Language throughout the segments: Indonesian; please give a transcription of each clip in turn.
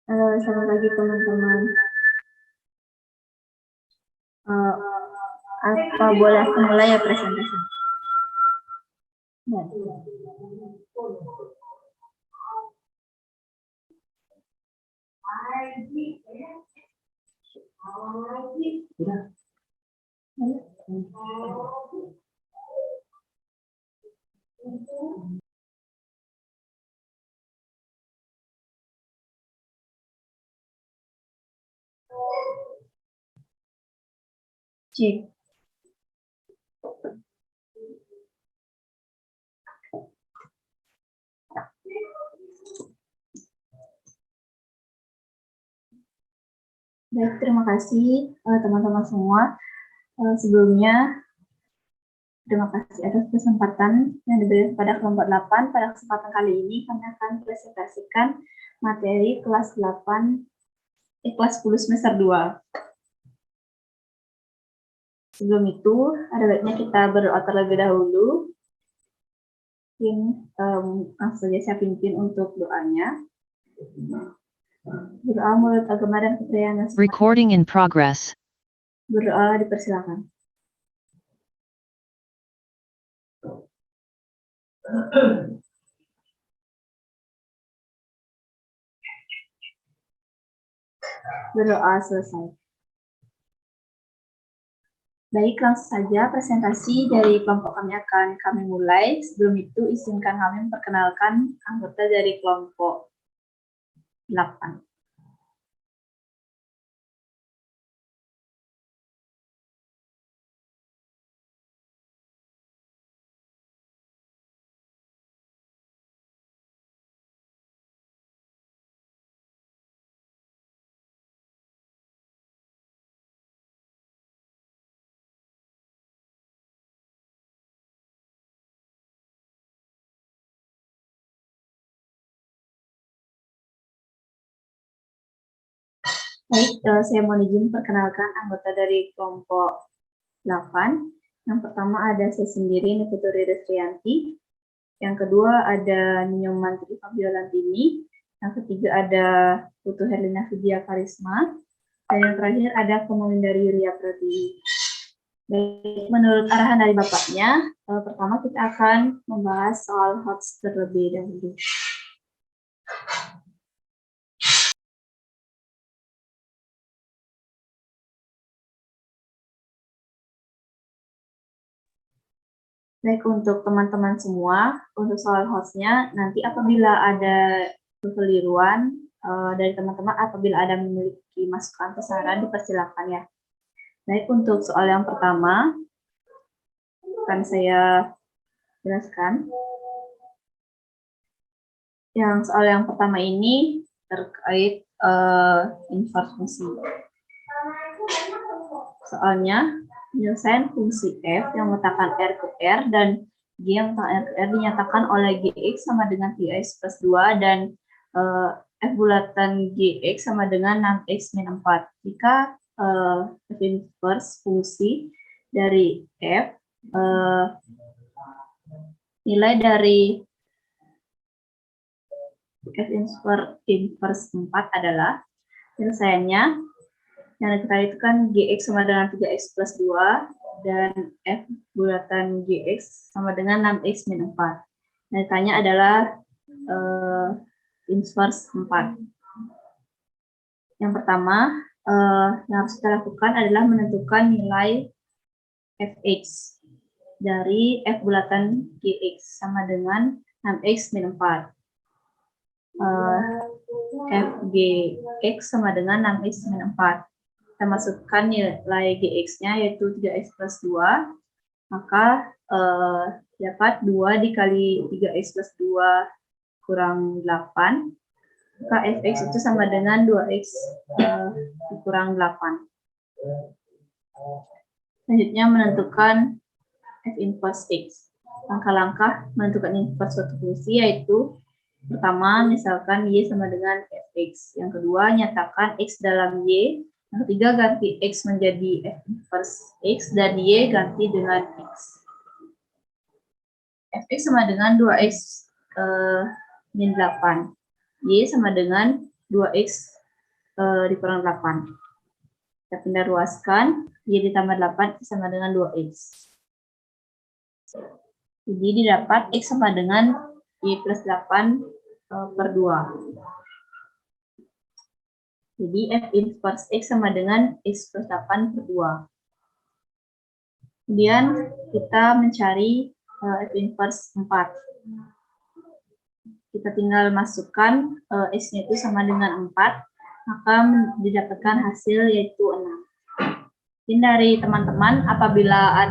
Selamat pagi teman-teman. Apa boleh aku mulai ya presentasi? Ya. Cek. Baik, terima kasih teman-teman semua. Sebelumnya, terima kasih atas kesempatan yang diberikan kepada kelompok 8. Pada kesempatan kali ini, kami akan presentasikan materi kelas 10 semester 2. Sebelum itu, ada baiknya kita berdoa terlebih dahulu. Langsung saja saya pimpin untuk doanya. Berdoa menurut agama dan kepercayaan. Recording in progress. Berdoa dipersilakan. Berdoa selesai. Baik, langsung saja presentasi dari kelompok kami akan kami mulai. Sebelum itu, izinkan kami memperkenalkan anggota dari kelompok 8. Baik, saya mohon izin perkenalkan anggota dari kelompok 8. Yang pertama ada saya sendiri, Niputuri Restrianti. Yang kedua ada Nyoman Tri Fabiolantini. Yang ketiga ada Putu Herlina Vidya Karisma. Dan yang terakhir ada Komolindari Yulia Pratiwi. Baik, menurut arahan dari Bapaknya, pertama kita akan membahas soal HOTS terlebih dahulu. Baik, untuk teman-teman semua, untuk soal HOTS-nya, nanti apabila ada kekeliruan dari teman-teman, apabila ada memiliki masukan atau saran, dipersilakan ya. Baik, untuk soal yang pertama, akan saya jelaskan. Yang soal yang pertama ini terkait inverse fungsi. Soalnya, penyelesaian fungsi f yang meletakkan r ke r dan g yang meletakkan r ke r dinyatakan oleh gx sama dengan 3x plus 2 dan f bulatan gx sama dengan 6x min 4. Jika f inverse fungsi dari f, nilai dari f inverse 4 adalah penyelesaiannya yang kita itu kan gx sama dengan 3x plus 2 dan f bulatan gx sama dengan 6x min 4. Dan ditanya adalah inverse 4. Yang pertama yang harus kita lakukan adalah menentukan nilai fx dari f bulatan gx sama dengan 6x min 4. Fgx sama dengan 6x min 4. Kita masukkan nilai gx-nya yaitu 3x plus 2, maka dapat 2 dikali 3x plus 2 kurang 8, maka fx itu sama dengan 2x kurang 8. Selanjutnya menentukan f inverse x. Langkah-langkah menentukan inverse suatu fungsi yaitu pertama, misalkan y sama dengan fx. Yang kedua, nyatakan x dalam y. Yang ketiga, ganti x menjadi f inverse x dan y ganti dengan x. Fx sama dengan 2x min 8. Y sama dengan 2x dikurang 8. Kita pindah ruaskan, y ditambah 8 sama dengan 2x. Jadi didapat x sama dengan y plus 8 per 2. Jadi f inverse x sama dengan x plus 8 per 2. Kemudian kita mencari f inverse 4. Kita tinggal masukkan x-nya itu sama dengan 4, maka didapatkan hasil yaitu 6. Mungkin dari teman-teman apabila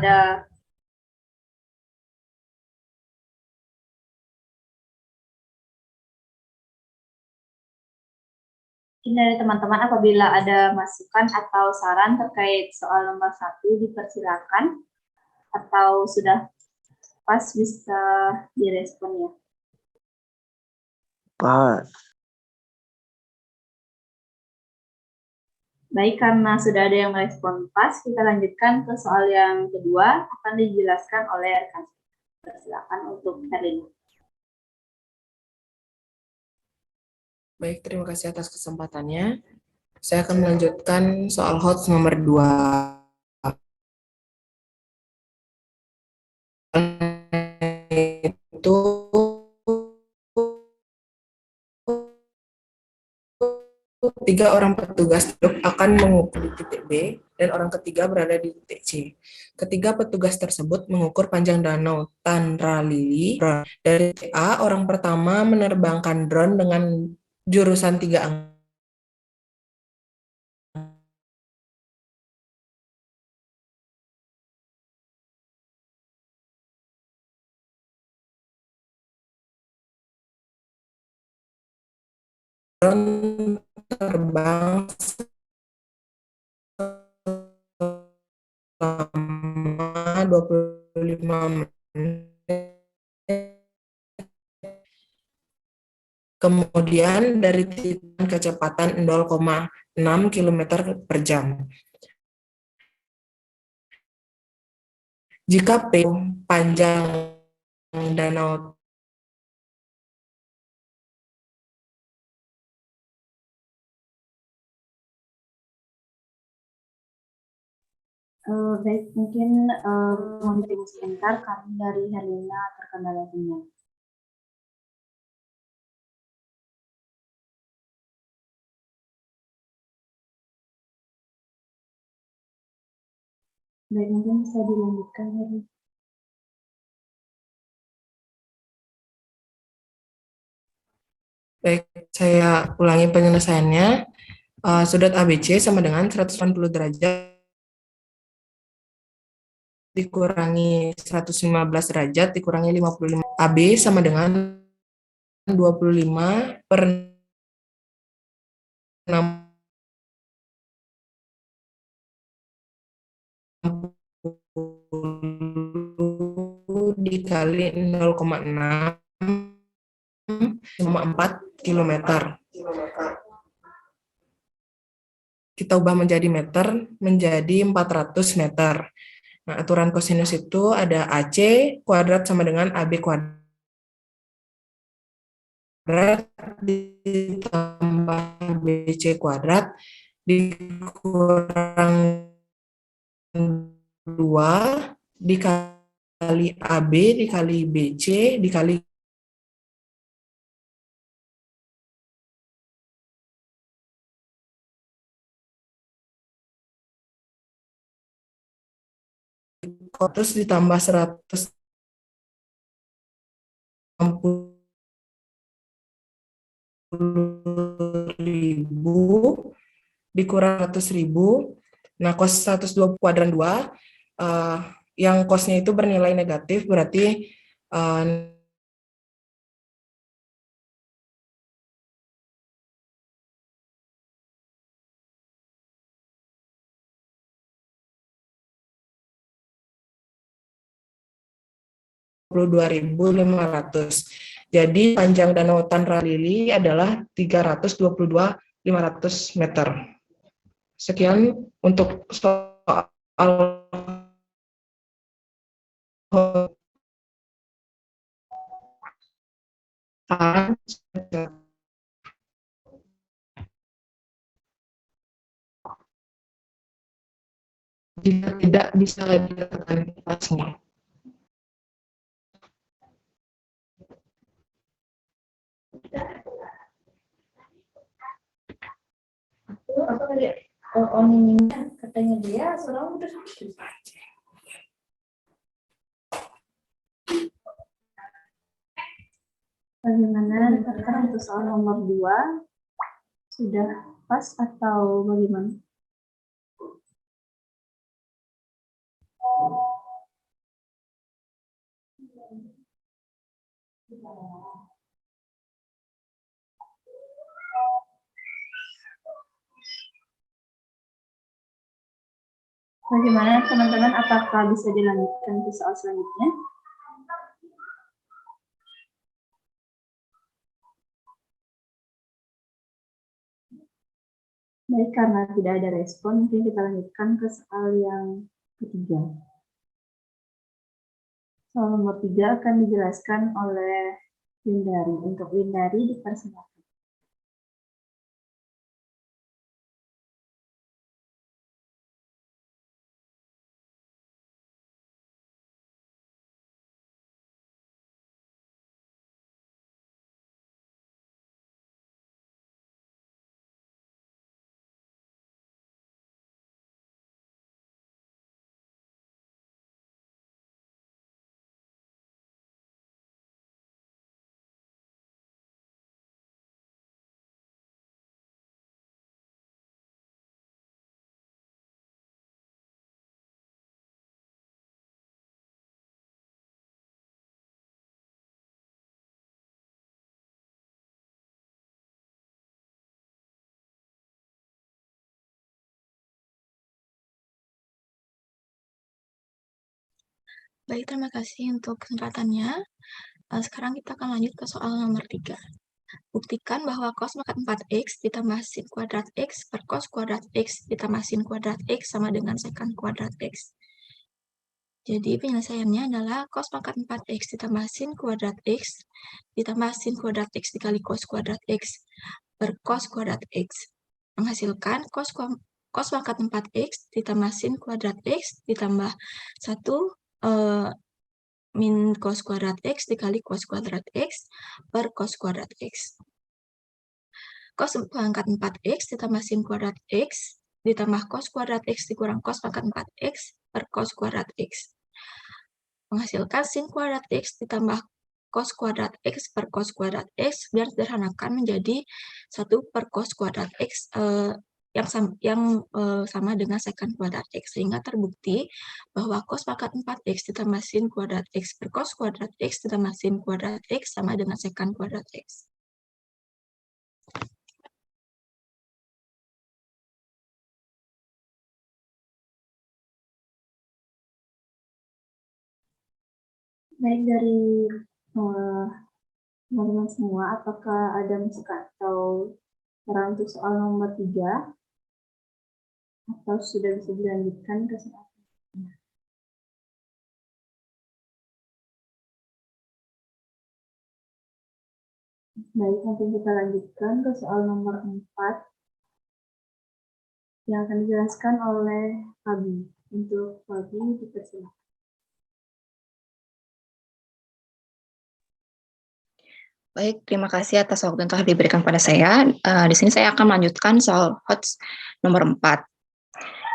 ada masukan atau saran terkait soal nomor 1, dipersilakan, atau sudah pas bisa direspon ya. Pas. Baik, karena sudah ada yang merespon pas, kita lanjutkan ke soal yang kedua, akan dijelaskan oleh rekan. Silakan untuk Herlina. Baik, terima kasih atas kesempatannya. Saya akan melanjutkan soal HOTS nomor 2. Itu tiga orang petugas truk akan mengukur di titik B dan orang ketiga berada di titik C. Ketiga petugas tersebut mengukur panjang danau Tanralili. Dari titik A, orang pertama menerbangkan drone dengan jurusan 3 angka. Drone terbang selama 25 menit. Kemudian dari titik kecepatan 0,6 km per jam. Jika P panjang danau Baik, mungkin mohon ditunggu sebentar, kami dari Herlina terkendala sinyal. Baik, mungkin bisa dilanjutkan, Herlina. Baik, saya ulangi penyelesaiannya. Sudut ABC sama dengan 180 derajat dikurangi 115 derajat dikurangi 55. AB sama dengan 25 per 60 dikali 0,6 sama 4 km. Kita ubah menjadi meter, menjadi 400 meter. Nah, aturan kosinus itu ada AC kuadrat sama dengan AB kuadrat ditambah BC kuadrat dikurang 2 dikali AB dikali BC dikali terus ditambah 160.000 dikurang 100.000. Nah, cos 120 kuadran 2 yang cosnya itu bernilai negatif berarti $22.500. Jadi panjang danau Tanralili adalah 322.500 meter. Sekian untuk soal Jika tidak, bisa lagi tekan kelasnya. Apa tadi? On ininya katanya dia suara udah. Bagaimana sekarang untuk soal nomor 2 sudah pas atau bagaimana? Bagaimana teman-teman? Apakah bisa dilanjutkan ke soal selanjutnya? Baik, karena tidak ada respon, mungkin kita lanjutkan ke soal yang ketiga. Soal nomor 3 akan dijelaskan oleh Windari. Untuk Windari dipersilakan. Baik, terima kasih untuk kesempatannya. Sekarang kita akan lanjut ke soal nomor 3. Buktikan bahwa cos pangkat 4x ditambah sin kuadrat x per cos kuadrat x ditambah sin kuadrat x sama dengan secant kuadrat x. Jadi penyelesaiannya adalah cos pangkat 4x ditambah sin kuadrat x ditambah sin kuadrat x dikali cos kuadrat x per cos kuadrat x. Menghasilkan cos pangkat 4x ditambah sin kuadrat x ditambah 1 min cos kuadrat x dikali cos kuadrat x per cos kuadrat x. Cos pangkat 4x ditambah sin kuadrat x ditambah cos kuadrat x dikurang cos pangkat 4x per cos kuadrat x. Menghasilkan sin kuadrat x ditambah cos kuadrat x per cos kuadrat x, dan sederhanakan menjadi 1 per cos kuadrat x yang sama dengan secant kuadrat x, sehingga terbukti bahwa cos pangkat 4x ditambah sin kuadrat x per cos kuadrat x ditambah sin kuadrat x sama dengan secant kuadrat x. Baik, dari teman-teman semua, apakah ada masukan atau saran untuk soal nomor 3? Atau sudah bisa dilanjutkan ke soal selanjutnya? Baik, nanti kita lanjutkan ke soal nomor 4 yang akan dijelaskan oleh Fabi. Untuk Fabi dipersilakan. Baik, terima kasih atas waktu yang telah diberikan pada saya. Di sini saya akan melanjutkan soal HOTS nomor 4.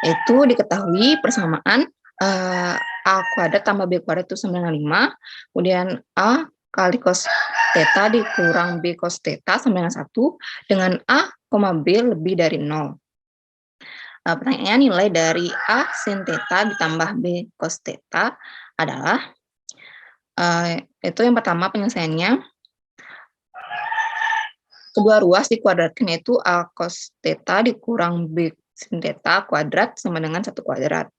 Itu diketahui persamaan A kuadrat tambah B kuadrat itu sama dengan 5, kemudian A kali cos theta dikurang B cos theta sama dengan 1, dengan A, B lebih dari 0. Pertanyaannya, nilai dari A sin theta ditambah B cos theta adalah, itu yang pertama penyelesaiannya, kedua ruas dikuadratkan, yaitu A cos theta dikurang B sin theta kuadrat sama dengan 1 kuadrat.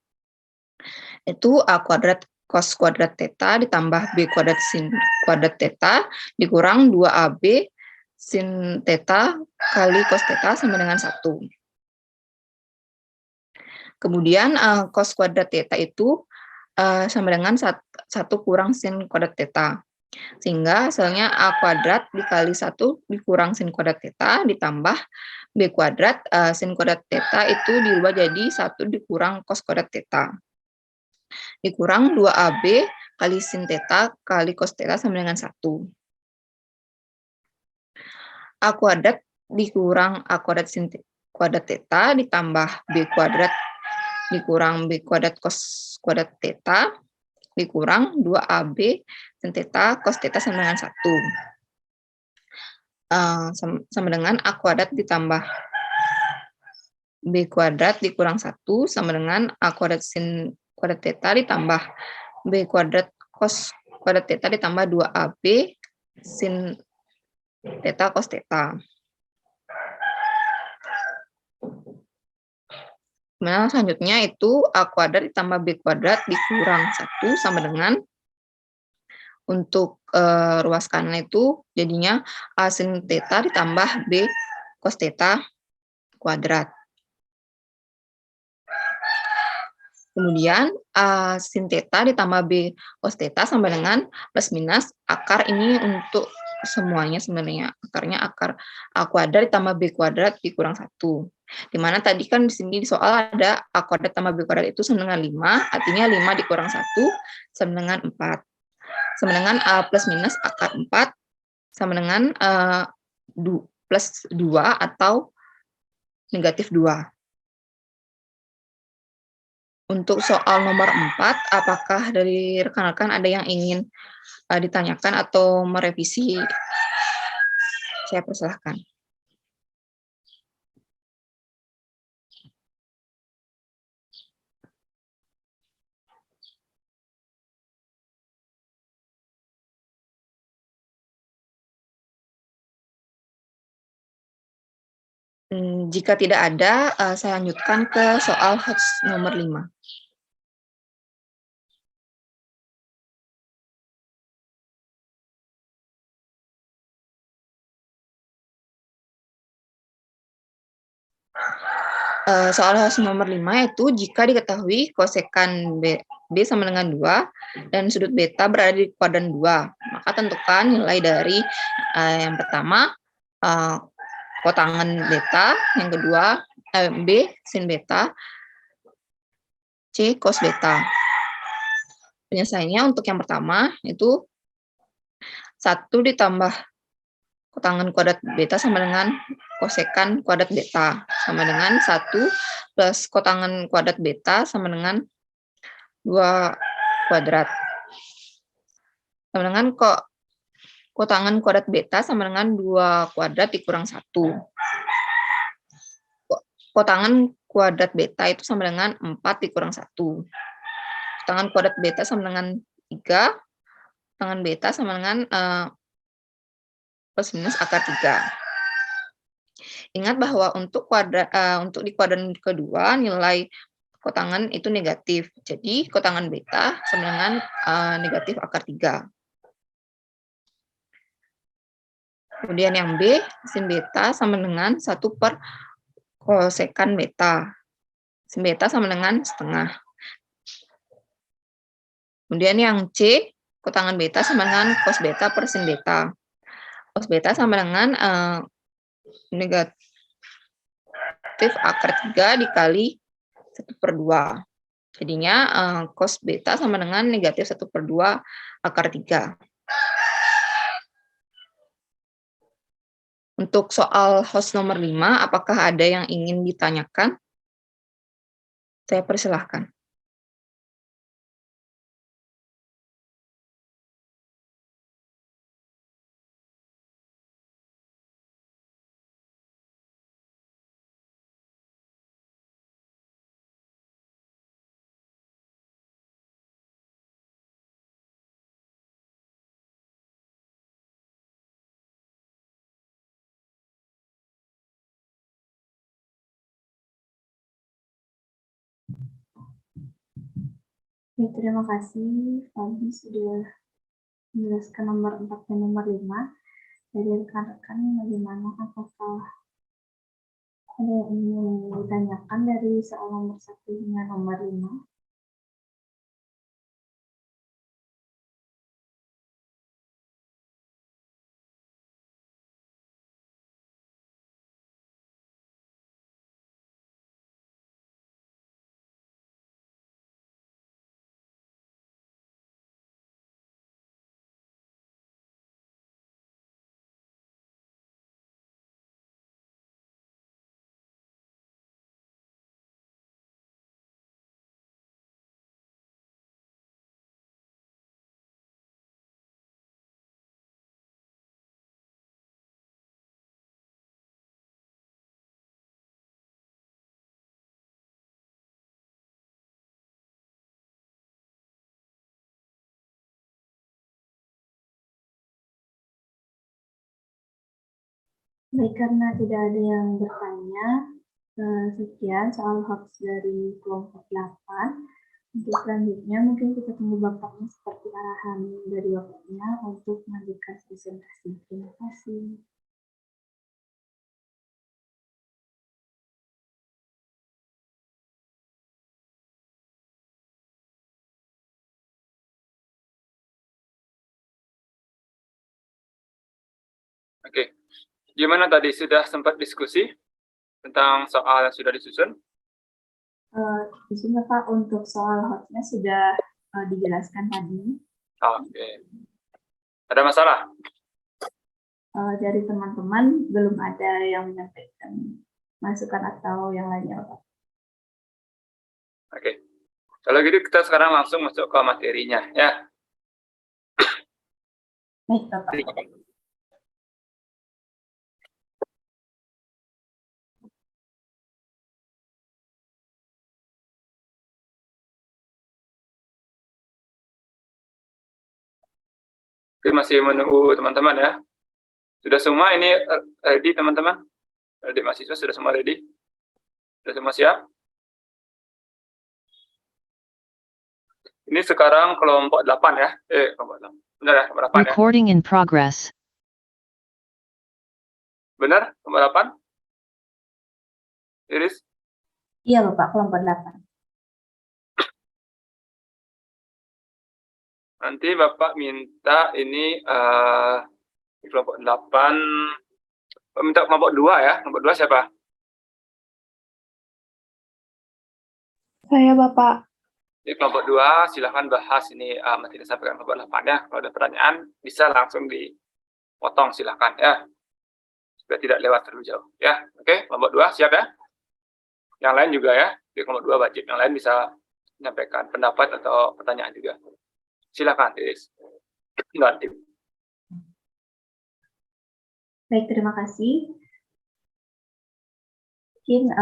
Itu A kuadrat cos kuadrat theta ditambah B kuadrat sin kuadrat theta dikurang 2AB sin theta kali cos theta sama dengan 1. Kemudian cos kuadrat theta itu sama dengan 1 kurang sin kuadrat theta. Sehingga hasilnya A kuadrat dikali 1 dikurang sin kuadrat theta ditambah B kuadrat, sin kuadrat theta itu diubah jadi 1 dikurang cos kuadrat theta. Dikurang 2AB kali sin theta kali cos theta sama dengan 1. A kuadrat dikurang A kuadrat sin kuadrat theta ditambah B kuadrat dikurang B kuadrat cos kuadrat theta dikurang 2AB sin theta cos theta sama dengan 1. Sama dengan A kuadrat ditambah B kuadrat dikurang 1 sama dengan A kuadrat sin kuadrat theta ditambah B kuadrat cos kuadrat theta ditambah 2AB sin theta cos theta. Nah, selanjutnya itu A kuadrat ditambah B kuadrat dikurang 1 sama dengan untuk ruas kanan itu jadinya A sin theta ditambah B cos theta kuadrat. Kemudian A sin theta ditambah B cos theta sama dengan plus minus akar ini untuk semuanya sebenarnya. Akarnya akar A kuadrat ditambah B kuadrat dikurang 1. Dimana tadi kan di sini di soal ada A kuadrat tambah B kuadrat itu sama dengan 5, artinya 5 dikurang 1 sama dengan 4. Sama dengan A plus minus akar 4 sama dengan plus 2 atau negatif 2. Untuk soal nomor 4, apakah dari rekan-rekan ada yang ingin ditanyakan atau merevisi? Saya persilahkan. Jika tidak ada, saya lanjutkan ke soal HOTS nomor 5. Soal HOTS nomor 5 itu jika diketahui kosekan B sama dengan 2 dan sudut beta berada di kuadran 2, maka tentukan nilai dari yang pertama kotangan beta, yang kedua B sin beta, C cos beta. Penyelesaiannya untuk yang pertama itu 1 ditambah kotangan kuadrat beta sama dengan kosekan kuadrat beta sama dengan 1 plus kotangan kuadrat beta sama dengan 2 kuadrat. Sama dengan kotangan kuadrat beta sama dengan 2 kuadrat dikurang 1. Kotangan kuadrat beta itu sama dengan 4 dikurang 1. Kotangan kuadrat beta sama dengan 3. Kotangan beta sama dengan plus minus akar 3. Ingat bahwa untuk di kuadran kedua nilai kotangan itu negatif. Jadi kotangan beta sama dengan negatif akar 3. Kemudian yang B, sin beta sama dengan 1 per kosekan beta. Sin beta sama dengan setengah. Kemudian yang C, kotangan beta sama dengan cos beta per sin beta. Cos beta sama dengan negatif akar 3 dikali 1/2. Jadinya cos beta sama dengan negatif 1/2 akar 3. Untuk soal HOTS nomor 5, apakah ada yang ingin ditanyakan? Saya persilahkan. Terima kasih, Fabi sudah menjelaskan nomor 4 dan nomor 5. Dari rekan-rekan bagaimana, apakah ada yang ingin ditanyakan dari soal nomor 1 hingga nomor 5? Baik, karena tidak ada yang bertanya, sekian soal hoax dari kelompok 8. Untuk selanjutnya mungkin kita tunggu Bapaknya seperti arahan dari Bapaknya untuk melanjutkan presentasi. Terima kasih. Oke, gimana tadi sudah sempat diskusi tentang soal yang sudah disusun? Di sini Pak untuk soal hoaxnya sudah dijelaskan tadi. Oke. Ada masalah? Dari teman-teman belum ada yang menyampaikan masukan atau yang lainnya Pak. Oke. Kalau gitu kita sekarang langsung masuk ke materinya ya. Baik Bapak. Oke, masih menunggu teman-teman ya. Sudah semua ini ready teman-teman? Adik mahasiswa sudah semua ready? Sudah semua siap? Ini sekarang kelompok 8 ya. Kelompok 8. Benar ya, kelompok 8 ya. Recording in progress. Benar, kelompok 8? Iris? Iya Bapak, kelompok 8. Nanti Bapak minta ini kelompok 8, minta kelompok 2 ya. Kelompok 2 siapa? Saya Bapak. Di kelompok 2 silahkan bahas ini materi disampaikan kelompok 8 ya. Kalau ada pertanyaan bisa langsung dipotong silahkan ya. Supaya tidak lewat terlalu jauh ya. Oke, kelompok 2 siap ya. Yang lain juga ya. Di kelompok 2 wajib. Yang lain bisa menyampaikan pendapat atau pertanyaan juga. Silakan, Iris. Nanti. Baik, terima kasih. Mungkin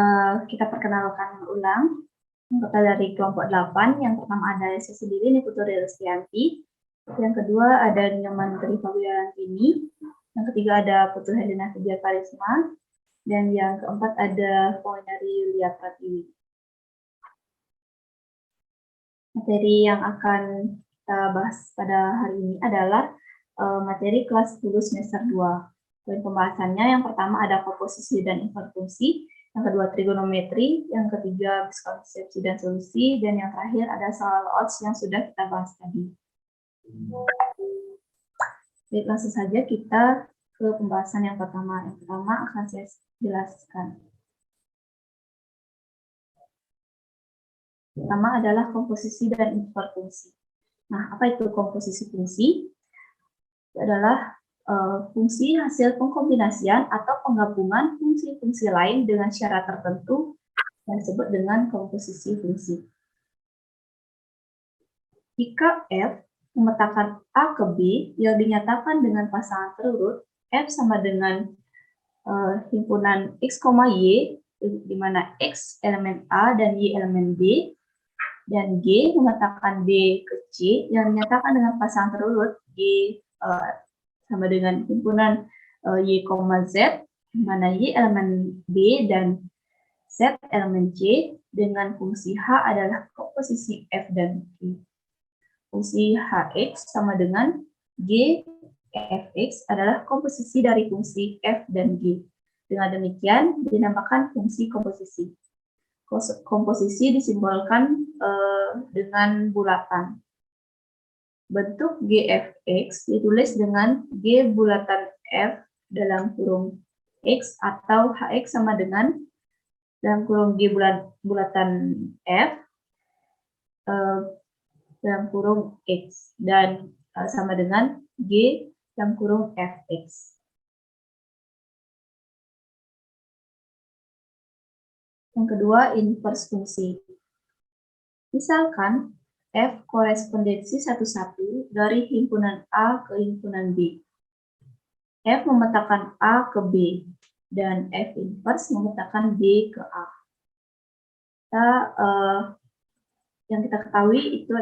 kita perkenalkan ulang anggota dari kelompok 8. Yang pertama ada saya sendiri, Putri Rustianti. Yang kedua ada Nyoman Tri Fabiantini. Yang ketiga ada Putu Helena Fidya Karisma. Dan yang keempat ada Poinari Yulia Pratiwi. Materi yang akan kita bahas pada hari ini adalah materi kelas 10 semester 2. Poin pembahasannya yang pertama ada komposisi dan inverfungsi, yang kedua trigonometri, yang ketiga konsepsi dan solusi, dan yang terakhir ada soal odds yang sudah kita bahas tadi. Baik, langsung saja kita ke pembahasan yang pertama. Yang pertama akan saya jelaskan. Pertama adalah komposisi dan inverfungsi. Nah, apa itu komposisi fungsi? Itu adalah fungsi hasil pengkombinasian atau penggabungan fungsi-fungsi lain dengan syarat tertentu yang disebut dengan komposisi fungsi. Jika F memetakan A ke B yang dinyatakan dengan pasangan terurut, F sama dengan himpunan X, Y, di mana X elemen A dan Y elemen B, dan G memetakan B ke C yang dinyatakan dengan pasangan terurut G sama dengan himpunan Y, Z, di mana Y elemen B dan Z elemen C, dengan fungsi H adalah komposisi F dan G. Fungsi Hx sama dengan G Fx adalah komposisi dari fungsi F dan G. Dengan demikian dinamakan fungsi komposisi. Komposisi disimbolkan dengan bulatan. Bentuk Gfx ditulis dengan G bulatan F dalam kurung X atau Hx sama dengan dalam kurung G bulatan F dalam kurung X dan sama dengan G dalam kurung Fx. Yang kedua, inverse fungsi. Misalkan F korespondensi 1,1 dari himpunan A ke himpunan B. F memetakan A ke B, dan F inverse memetakan B ke A. Yang kita ketahui itu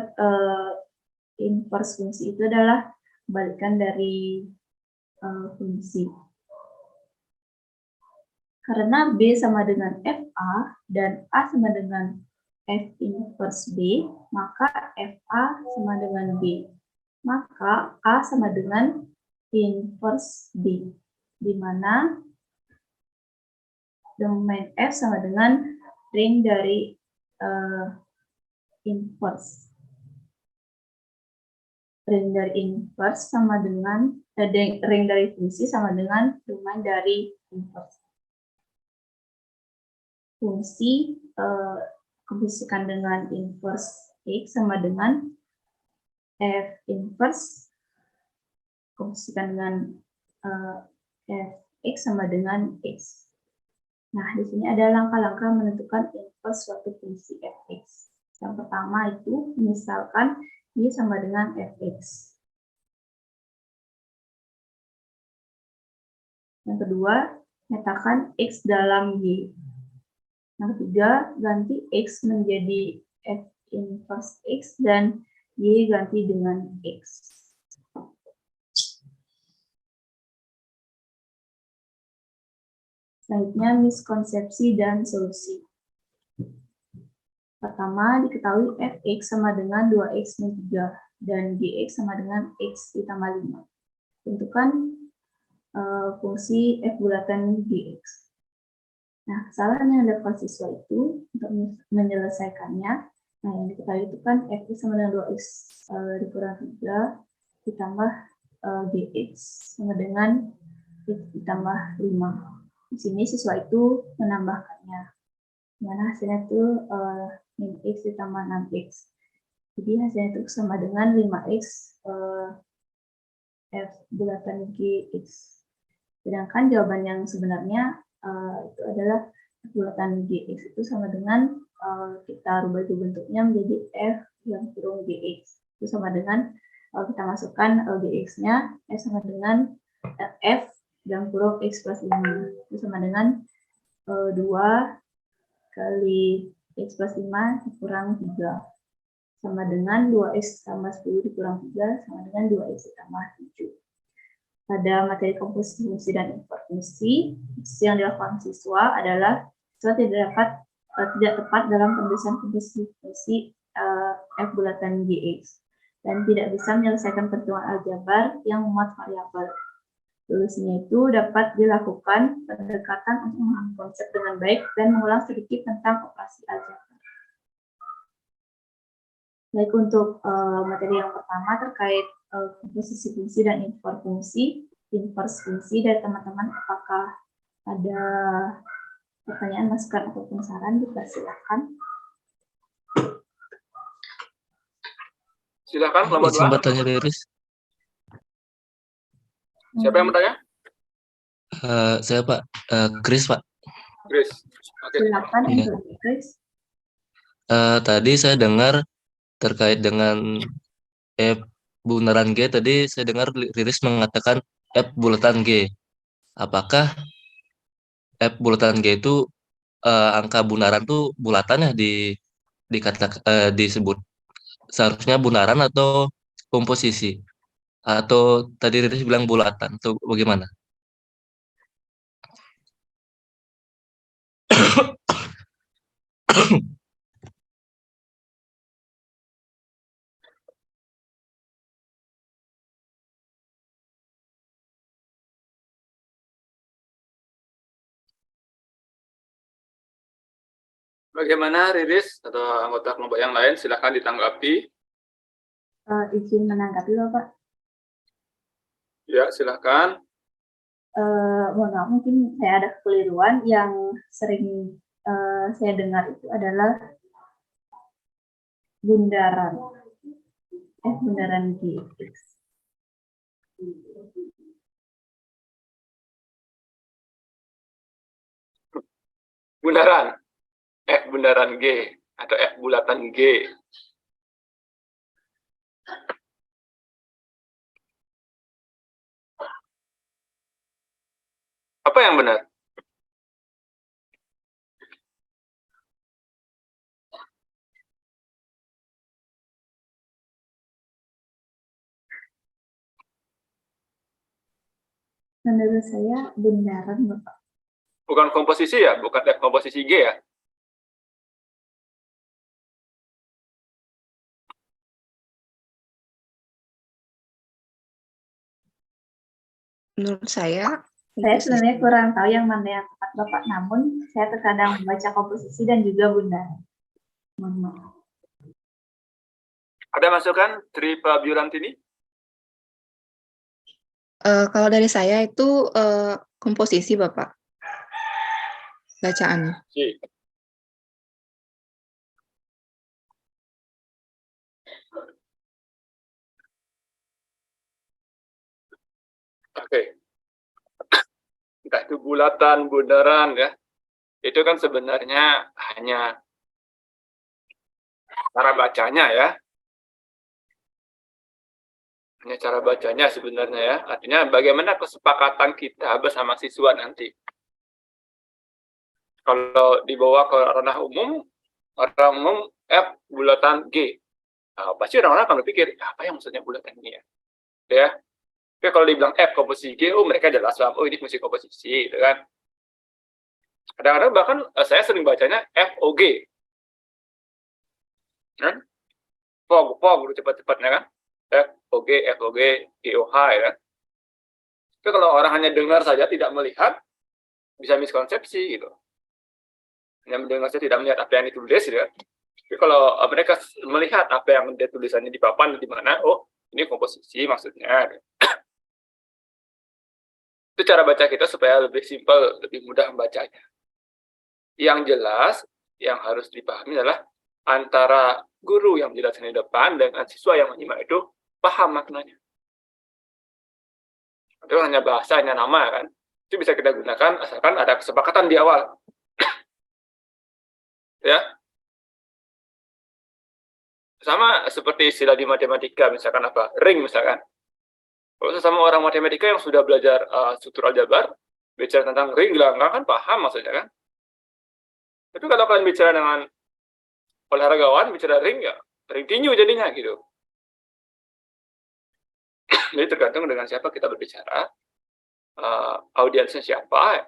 inverse fungsi itu adalah kebalikan dari fungsi. Karena B sama dengan FA dan A sama dengan F inverse B, maka FA sama dengan B. Maka A sama dengan inverse B, di mana domain F sama dengan ring dari inverse. Ring dari inverse sama dengan ring dari fungsi sama dengan domain dari inverse. Fungsi komposisikan dengan inverse X sama dengan F inverse, komposisikan dengan F X sama dengan X. Nah, di sini ada langkah-langkah menentukan inverse suatu fungsi Fx. Yang pertama itu, misalkan Y sama dengan Fx. Yang kedua, nyatakan X dalam Y. Yang ketiga, ganti X menjadi F inverse X dan Y ganti dengan X. Selanjutnya, miskonsepsi dan solusi. Pertama, diketahui Fx sama dengan 2x min 3 dan Gx sama dengan x ditambah 5. Tentukan fungsi F bulatan Gx. Nah, kesalahan yang dilakukan siswa itu untuk menyelesaikannya, nah yang diketahui itu kan Fx sama dengan 2x dikurang 3 ditambah Gx sama dengan x ditambah 5. Di sini siswa itu menambahkannya. Mana hasilnya itu min x ditambah 6x. Jadi hasilnya itu sama dengan 5x F bulatan Gx. Sedangkan jawaban yang sebenarnya itu adalah F bulatan Gx itu sama dengan kita rubah itu bentuknya menjadi F yang kurung Gx. Itu sama dengan kita masukkan Gx-nya F sama dengan F yang kurung X plus 5. Itu sama dengan 2 kali X plus 5 dikurang 3. Sama dengan 2X tambah 10 dikurang 3 sama dengan 2X ditambah 7. Pada materi komposisi fungsi dan inverfungsi, yang dilakukan siswa adalah siswa tidak tepat dalam penulisan komposisi fungsi F bulatan Gx dan tidak bisa menyelesaikan perhitungan aljabar yang memuat variabel. Solusinya itu dapat dilakukan pendekatan untuk memahami konsep dengan baik dan mengulang sedikit tentang operasi aljabar. Baik, untuk materi yang pertama terkait komposisi fungsi dan inverse fungsi dari teman-teman, apakah ada pertanyaan, masukan, ataupun saran, silakan. Silakan, nomor 2. Izin bertanya, Riris. Siapa yang bertanya? Saya Pak, Chris Pak. Chris. Oke. Silakan Iya. untuk Chris. Tadi saya dengar terkait dengan F bundaran G, tadi saya dengar Riris mengatakan F bulatan G. Apakah F bulatan G itu angka bundaran tuh bulatannya disebut seharusnya bundaran atau komposisi? Atau tadi Riris bilang bulatan, atau bagaimana? Bagaimana Riris atau anggota kelompok yang lain? Silakan ditanggapi. Izin menanggapi, Bapak. Ya, silakan. Mohon maaf, mungkin saya ada kekeliruan yang sering saya dengar itu adalah bundaran bundaran Gx. Bundaran. Bundaran G atau F bulatan G. Apa yang benar? Menurut saya bundaran, Bapak. Bukan komposisi ya, bukan F komposisi G ya. Menurut saya Saya sebenarnya kurang tahu yang mana yang tepat Bapak, namun saya terkadang membaca komposisi dan juga bundaran. Mohon maaf. Ada masukan Tripa Biolantini? kalau dari saya itu komposisi Bapak bacaannya. Oke. Entah itu bulatan, bundaran ya. Itu kan sebenarnya hanya cara bacanya ya. Hanya cara bacanya sebenarnya ya. Artinya bagaimana kesepakatan kita bersama siswa nanti. Kalau dibawa ke ranah umum, orang umum F bulatan G. Nah, pasti orang-orang akan berpikir, apa yang maksudnya bulatan ini ya? Ya. Tapi kalau dibilang F komposisi G, oh mereka jelas paham, oh ini fungsi komposisi, gitu kan. Kadang-kadang bahkan saya sering bacanya FOG. Kan? Fog, udah cepat-cepatnya kan. FOG, GOH ya kan. Tapi kalau orang hanya dengar saja, tidak melihat, bisa miskonsepsi gitu. Hanya mendengar saja, tidak melihat apa yang ditulis gitu kan. Tapi kalau mereka melihat apa yang dia tulisannya di papan, di mana, oh ini komposisi maksudnya. Itu cara baca kita supaya lebih simpel, lebih mudah membacanya. Yang jelas, yang harus dipahami adalah antara guru yang menjelaskan di depan dengan siswa yang menyimak itu paham maknanya. Itu hanya bahasa, hanya nama kan. Itu bisa kita gunakan asalkan ada kesepakatan di awal. Ya. Sama seperti istilah di matematika, misalkan apa? Ring misalkan. Kalau sesama orang matematika yang sudah belajar struktur aljabar, bicara tentang ring gelanggang kan paham maksudnya kan. Tapi kalau kalian bicara dengan olahragawan, bicara ring ya, ring tinju jadinya gitu. Jadi tergantung dengan siapa kita berbicara, audiensnya siapa.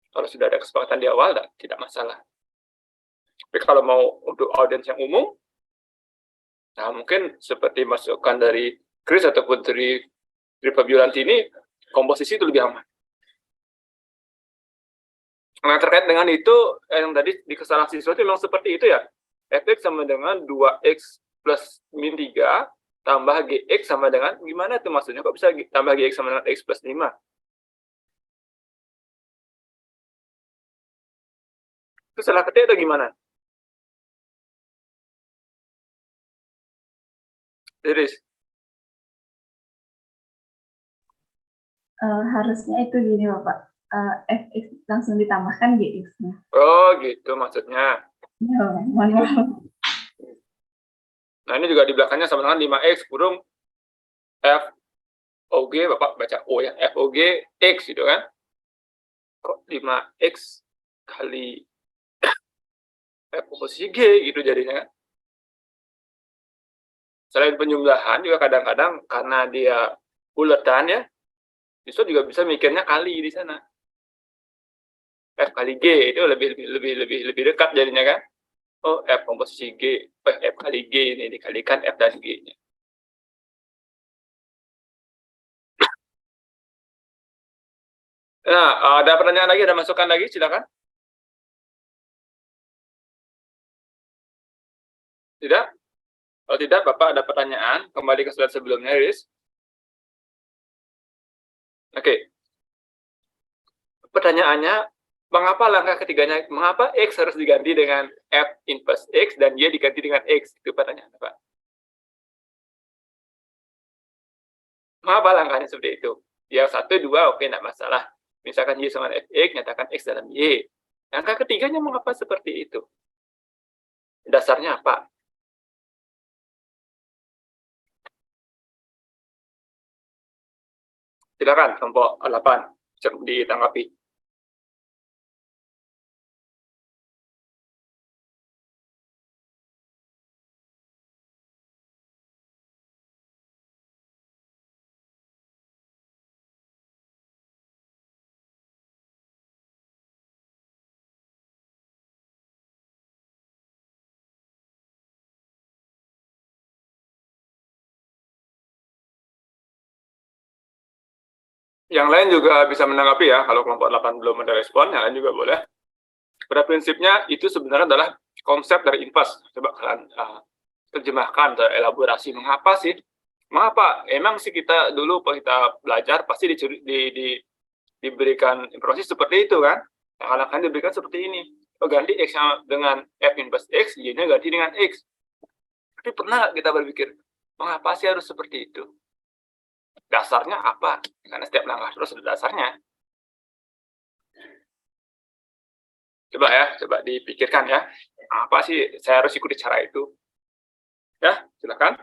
Kalau sudah ada kesepakatan di awal, tidak masalah. Tapi kalau mau untuk audiens yang umum, nah mungkin seperti masukan dari Chris ataupun dari Tripa Biolantini, komposisi itu lebih aman. Nah, terkait dengan itu, yang tadi di kesalahan siswa itu memang seperti itu ya. Fx sama dengan 2x plus min 3 tambah gx sama dengan, gimana itu maksudnya? Kok bisa tambah gx sama dengan x plus 5? Itu salah ketik atau gimana? Iris? Harusnya itu gini Bapak, fx langsung ditambahkan gx-nya. Oh gitu maksudnya. Ya, mohon maaf. Nah ini juga di belakangnya sama dengan 5x kurung f OG, Bapak baca O ya, FOG X gitu kan. Kok 5x kali F posisi G gitu jadinya kan. Selain penjumlahan juga kadang-kadang karena dia bulatan ya, siswa juga bisa mikirnya kali di sana. F kali G itu lebih dekat jadinya kan. Oh, F komposisi G, F kali G ini dikalikan F dan G-nya. Nah, ada pertanyaan lagi, ada masukan lagi, silakan. Tidak? Kalau tidak, Bapak ada pertanyaan, kembali ke slide sebelumnya, Iris. Oke. Pertanyaannya, mengapa langkah ketiganya, mengapa X harus diganti dengan F inverse X dan Y diganti dengan X? Itu pertanyaan, Pak. Mengapa langkahnya seperti itu? Ya, 1, 2, oke, tidak masalah. Misalkan Y sama Fx, nyatakan X dalam Y. Langkah ketiganya mengapa seperti itu? Dasarnya apa? Silakan, kelompok 8, ditanggapi. Yang lain juga bisa menanggapi ya, kalau kelompok 8 belum ada respon, yang lain juga boleh. Pada prinsipnya itu sebenarnya adalah konsep dari inverse. Coba kalian terjemahkan, elaborasi. Mengapa? Emang sih kita dulu pas kita belajar pasti diberikan informasi seperti itu kan? Akan diberikan seperti ini. Ganti X-nya dengan F inverse X, Y-nya ganti dengan X. Tapi pernah nggak kita berpikir, mengapa sih harus seperti itu? Dasarnya apa? Karena setiap langkah terus ada dasarnya. Coba dipikirkan ya. Apa sih saya harus ikuti cara itu? Ya, silakan.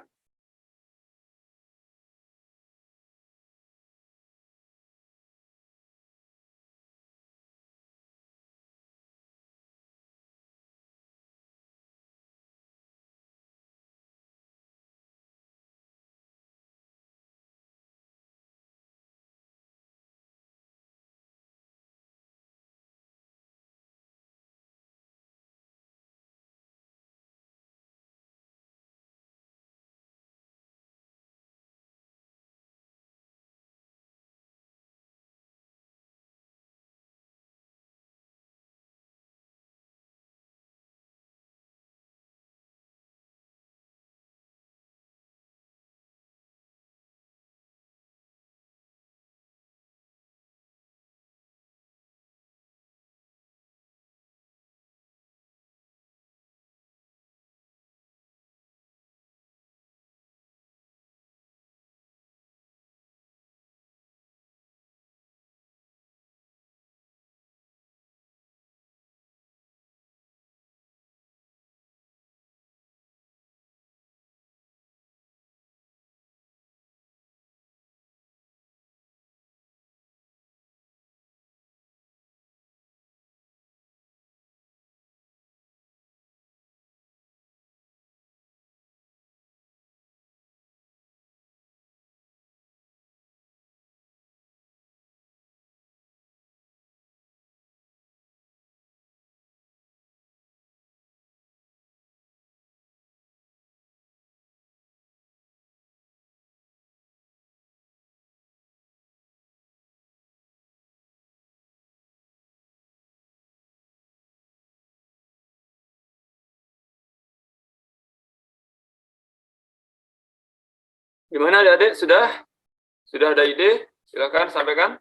Gimana adik-adik? Sudah ada ide? Silakan sampaikan.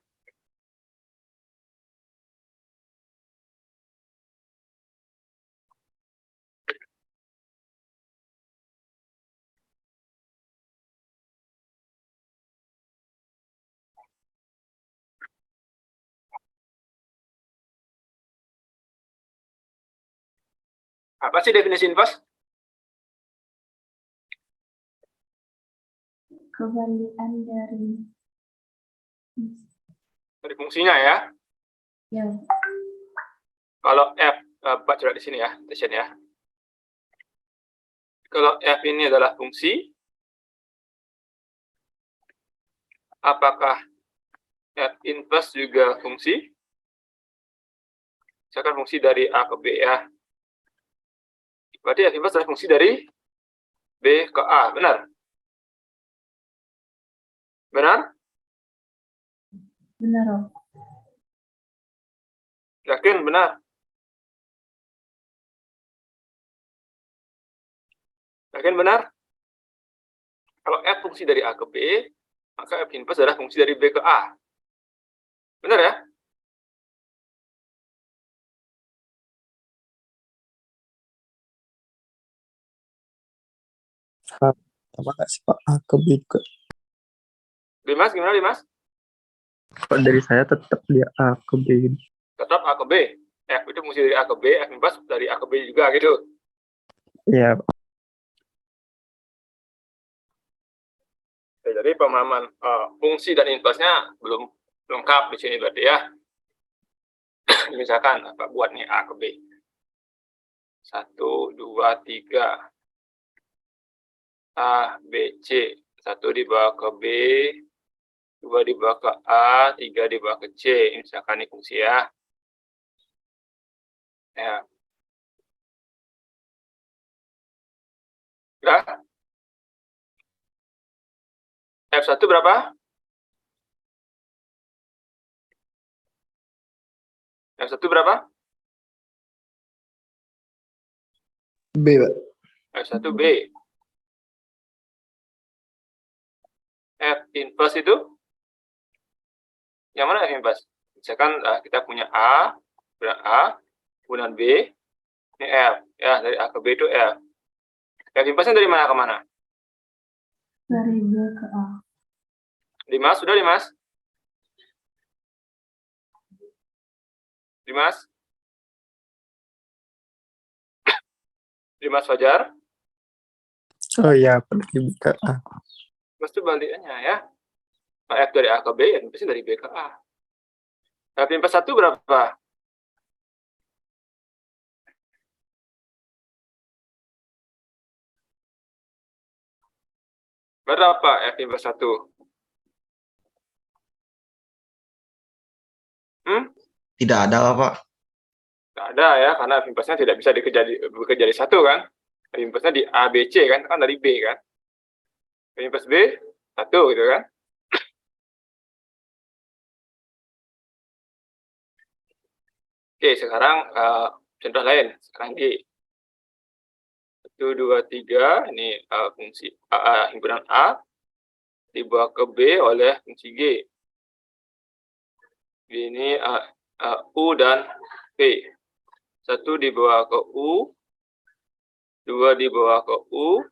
Apa sih definisi inverse? Kebalikan Dari fungsinya ya. ya. Kalau F, Pak coba di sini ya, attention ya. Kalau F ini adalah fungsi, apakah F inverse juga fungsi? Misalkan fungsi dari A ke B ya. Berarti F inverse adalah fungsi dari B ke A, benar? Benar? Benar, Om. Yakin benar? Yakin benar? Kalau F fungsi dari A ke B, maka F inverse adalah fungsi dari B ke A. Benar ya? Apa nggak sih Pak A ke B juga? Dimas, gimana Dimas? Kalau dari saya tetap dia A ke B gitu. Tetap A ke B. F itu fungsi dari A ke B, F inverse dari A ke B juga gitu. Iya, Oke, jadi pemahaman fungsi dan inverse-nya belum lengkap di sini berarti ya. Misalkan apa buat nih A ke B. 1, 2, 3. A, B, C. 1 dibawa ke B, 2 dibawa ke A, 3 dibawa ke C. Misalkan ini fungsi ya. Ya. Udah? F1 berapa? F1 berapa? B, Pak. F1 B. F inverse itu? Yang mana F inverse? Misalkan kita punya A, kemudian B, ini F. Ya, dari A ke B itu F. F inverse-nya dari mana ke mana? Dari B ke A. Dimas, sudah Dimas? Dimas? Dimas Fajar? Oh iya, Pak, dari B ke A. Mas itu baliknya ya. Nah, F dari A ke B, F inverse dari B ke A. F inverse 1 berapa? Berapa F inverse 1? Tidak ada, Pak. Tidak ada ya, karena F inverse-nya tidak bisa bekerja di satu kan. F inverse-nya di A, B, C kan dari B kan. F inverse B, 1 gitu kan. Oke, sekarang contoh lain. Sekarang G. 1, 2, 3, ini fungsi himpunan A dibawa ke B oleh fungsi G. Ini U dan P. 1 dibawa ke U, 2 dibawa ke U,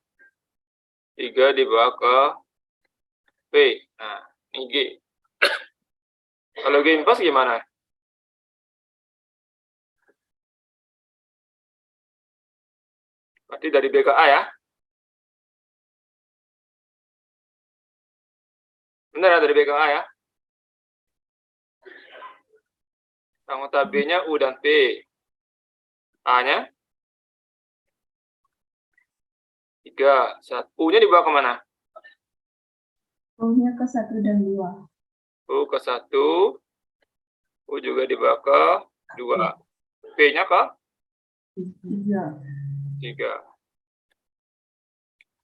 3 dibawa ke P. Nah, ini G. Kalau G inverse gimana? Berarti dari B ke A ya? Benar ya, dari B ke A ya? Anggota B-nya U dan P. A-nya 3. U-nya dibawa kemana? U-nya ke 1 dan 2. U ke 1. U juga dibawa ke 2. P-nya ke 3. 3.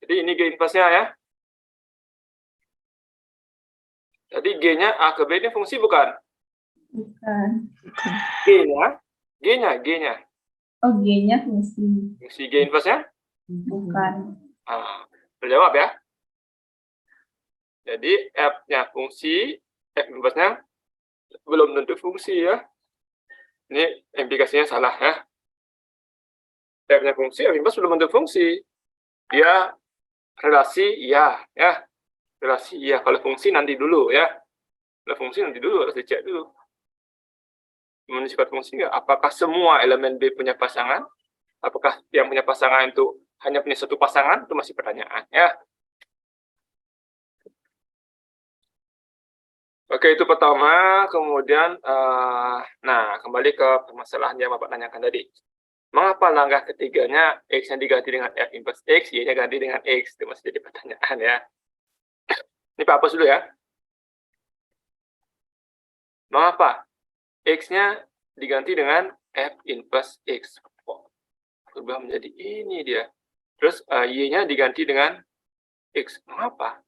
Jadi ini G inverse-nya ya. Jadi G-nya A ke B ini fungsi bukan? Bukan. G-nya. Oh, G-nya fungsi. Fungsi G inverse-nya? Bukan. Terjawab ya. Jadi F-nya fungsi, F inverse-nya belum tentu fungsi ya. Ini implikasinya salah ya. F-nya fungsi, F inverse belum tentu fungsi. Dia relasi iya ya. Relasi iya. Kalau fungsi nanti dulu ya. Kalau fungsi nanti dulu, harus dicek dulu. Sifat fungsi nggak? Apakah semua elemen B punya pasangan? Apakah yang punya pasangan itu hanya punya satu pasangan? Itu masih pertanyaan ya. Oke, itu pertama. Kemudian, nah kembali ke permasalahan yang Bapak tanyakan tadi. Mengapa langkah ketiganya X-nya diganti dengan F inverse X, Y-nya ganti dengan X? Itu masih jadi pertanyaan ya. Ini Pak hapus dulu ya. Mengapa X-nya diganti dengan F inverse X? Berubah menjadi ini dia. Terus Y-nya diganti dengan X. Mengapa?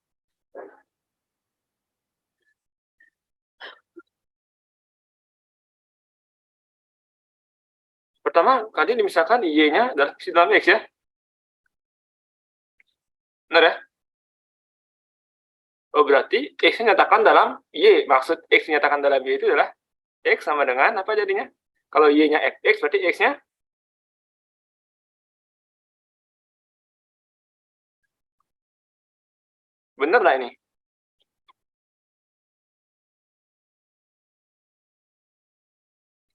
Pertama, tadi misalkan Y-nya dalam X ya. Benar ya? Oh, berarti X nyatakan dalam Y. Maksud X nyatakan dalam Y itu adalah X sama dengan apa jadinya? Kalau Y-nya X, berarti X-nya benar lah ini.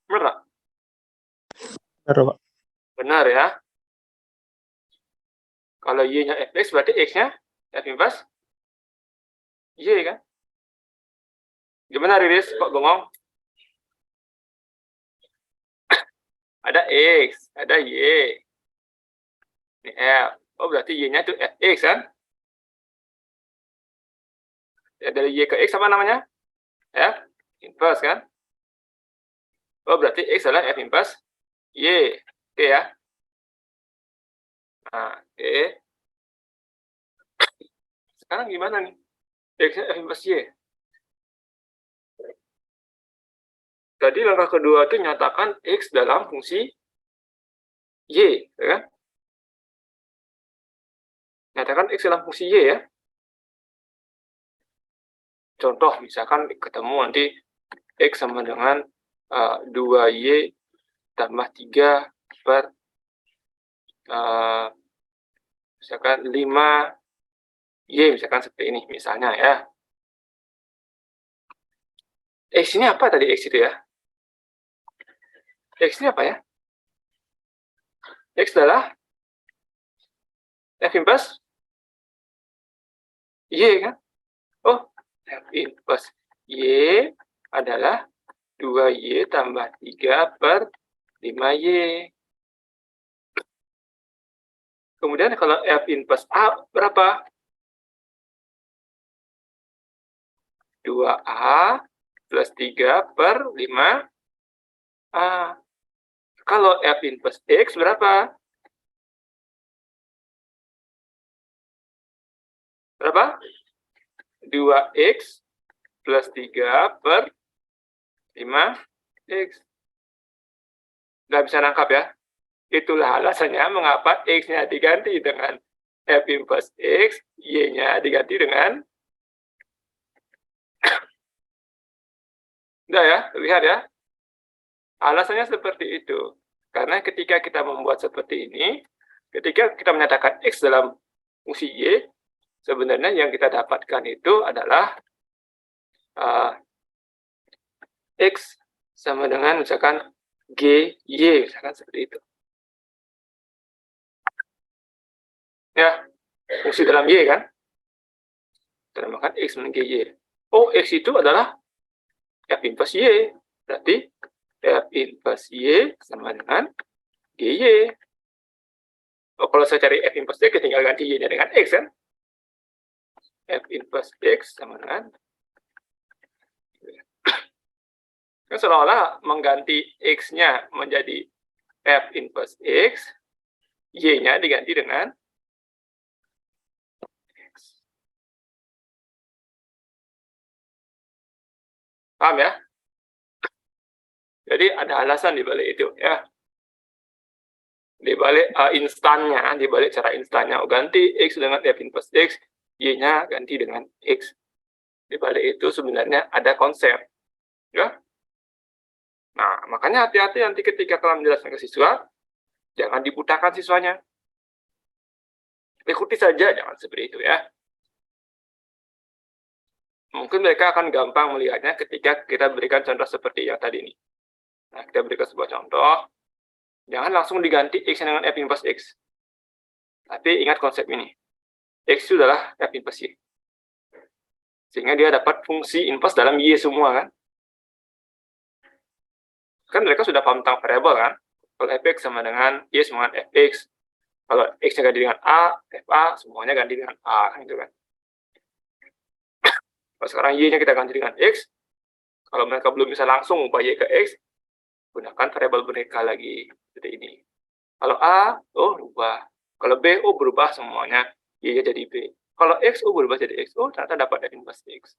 Benar nggak? Benar, Pak. Benar ya. Kalau Y-nya Fx, berarti X-nya F inverse Y kan? Gimana Riris? Kok bengong? Ada X, ada Y. Ini F. Oh, berarti Y-nya itu Fx kan? Ya, dari Y ke X apa namanya? F inverse kan? Oh, berarti X adalah F inverse Y. Oke ya. Nah, oke. Sekarang gimana nih? X-nya F inverse Y. Tadi langkah kedua itu nyatakan X dalam fungsi Y, ya kan? Nyatakan X dalam fungsi Y ya. Contoh, misalkan ketemu nanti X sama dengan 2Y tambah 3 per misalkan 5Y, misalkan seperti ini, misalnya ya. X ini apa tadi X itu ya? X ini apa ya? X adalah F inverse Y kan? Oh, F inverse Y adalah 2Y tambah 3 per 5Y. Kemudian kalau F inverse A berapa? 2A plus 3 per 5A. Kalau F inverse X berapa? Berapa? 2X plus 3 per 5X. Nggak bisa nangkap ya? Itulah alasannya mengapa X-nya diganti dengan F inverse X, Y-nya diganti dengan udah ya, lihat ya. Alasannya seperti itu. Karena ketika kita membuat seperti ini, ketika kita menyatakan X dalam fungsi Y, sebenarnya yang kita dapatkan itu adalah X sama dengan misalkan G, Y, misalkan seperti itu. Ya, fungsi dalam Y kan? Kita namakan X sama G, Y. Oh, X itu adalah F inverse Y. Berarti F inverse Y sama dengan GY. Oh, kalau saya cari F inverse Y, tinggal ganti Y-nya dengan X kan? F inverse X sama dengan kan seolah-olah mengganti X-nya menjadi F inverse X, Y-nya diganti dengan X. Paham ya? Jadi ada alasan di balik itu ya. Di balik instannya, di balik cara instannya ganti X dengan F inverse X, Y-nya ganti dengan X. Di balik itu sebenarnya ada konsep. Ya. Nah, makanya hati-hati nanti ketika kalian menjelaskan ke siswa, jangan dibutakan siswanya. Ikuti saja, jangan seperti itu ya. Mungkin mereka akan gampang melihatnya ketika kita berikan contoh seperti yang tadi ini. Nah, kita berikan sebuah contoh. Jangan langsung diganti X dengan F inverse X. Tapi ingat konsep ini. X itu adalah F inverse Y. Sehingga dia dapat fungsi inverse dalam Y semua kan. Kan mereka sudah paham tentang variabel kan. Kalau fx sama dengan Y sama dengan fx. Kalau x-nya ganti dengan A, fa semuanya ganti dengan A kan gitu kan. Kalau sekarang Y-nya kita ganti dengan X. Kalau mereka belum bisa langsung ubah Y ke X, gunakan variabel mereka lagi seperti ini. Kalau A, oh berubah. Kalau B, oh berubah semuanya. Y-nya jadi B. Kalau X, oh berubah jadi X. Oh ternyata dapat F inverse X.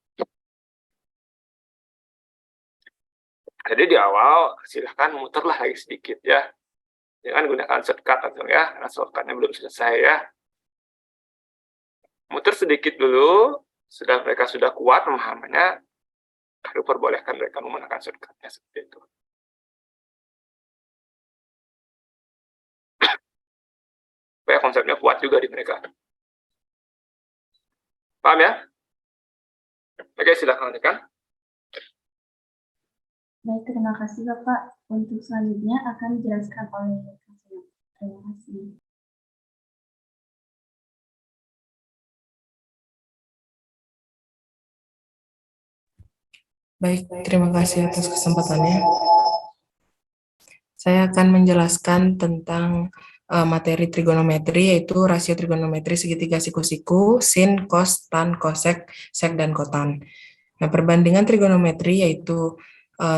Jadi di awal silahkan muterlah lagi sedikit ya. Jangan gunakan shortcut langsung ya, karena shortcutnya belum selesai ya. Muter sedikit dulu, mereka sudah kuat pemahamannya, baru perbolehkan mereka menggunakan shortcutnya seperti itu. Supaya konsepnya kuat juga di mereka. Paham ya? Oke, silahkan lanjutkan. Baik, terima kasih Bapak. Untuk selanjutnya akan dijelaskan oleh Kak. Terima kasih. Baik, terima kasih atas kesempatannya. Saya akan menjelaskan tentang materi trigonometri, yaitu rasio trigonometri segitiga siku-siku, sin, cos, tan, cosec, sek, dan kotan. Nah, perbandingan trigonometri yaitu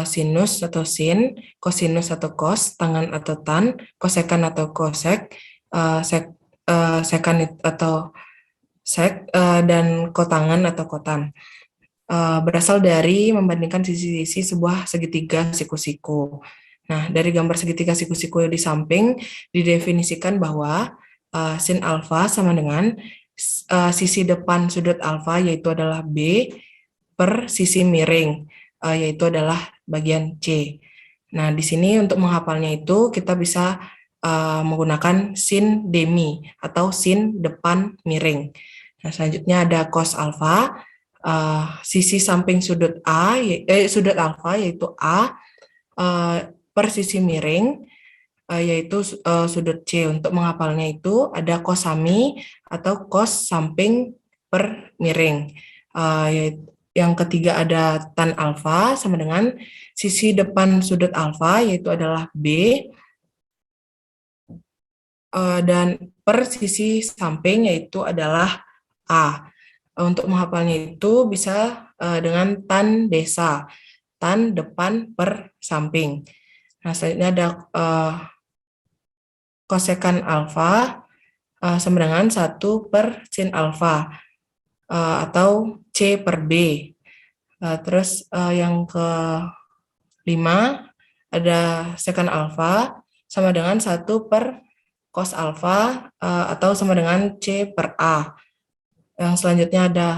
sinus atau sin, kosinus atau cos, tangan atau tan, kosekan atau kosek, sekan atau sek, dan kotangan atau kotan. berasal dari membandingkan sisi-sisi sebuah segitiga siku-siku. Nah, dari gambar segitiga siku-siku di samping didefinisikan bahwa sin alfa sama dengan sisi depan sudut alfa, yaitu adalah B, per sisi miring, yaitu adalah bagian C. Nah, di sini untuk menghafalnya itu kita bisa menggunakan sin demi atau sin depan miring. Nah, selanjutnya ada cos alfa, sisi samping sudut sudut alfa yaitu A per sisi miring yaitu sudut C. Untuk menghafalnya itu ada cosami atau cos samping per miring. Yang ketiga ada tan alfa sama dengan sisi depan sudut alfa yaitu adalah B dan per sisi samping yaitu adalah A. Untuk menghafalnya itu bisa dengan tan desa, tan depan per samping. Nah, selanjutnya ada kosekan alfa sama dengan 1 per sin alfa atau C per B. Terus yang kelima ada sekan alfa sama dengan 1 per cos alfa atau sama dengan C per A. Yang selanjutnya ada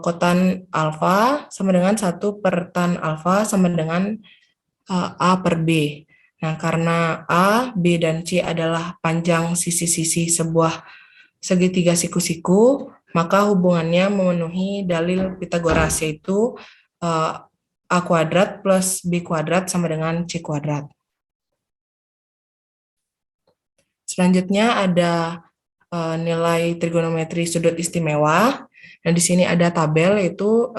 kotan alfa sama dengan 1 per tan alfa sama dengan A per B. Nah, karena A, B, dan C adalah panjang sisi-sisi sebuah segitiga siku-siku, maka hubungannya memenuhi dalil Pitagoras, yaitu A kuadrat plus B kuadrat sama dengan C kuadrat. Selanjutnya ada nilai trigonometri sudut istimewa. Nah, di sini ada tabel, yaitu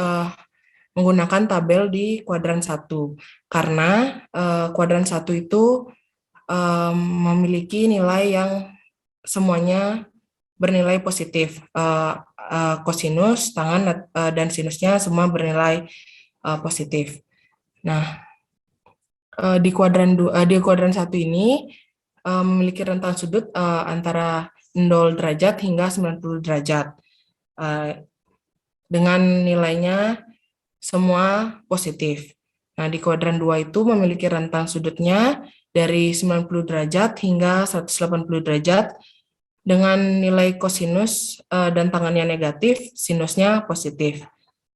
menggunakan tabel di kuadran 1. Karena kuadran 1 itu memiliki nilai yang semuanya bernilai positif. Kosinus, tangan, dan sinusnya semua bernilai positif. Nah, di kuadran 1 ini memiliki rentang sudut antara 0 derajat hingga 90 derajat. Dengan nilainya semua positif. Nah, di kuadran 2 itu memiliki rentang sudutnya dari 90 derajat hingga 180 derajat dengan nilai kosinus dan tangannya negatif, sinusnya positif.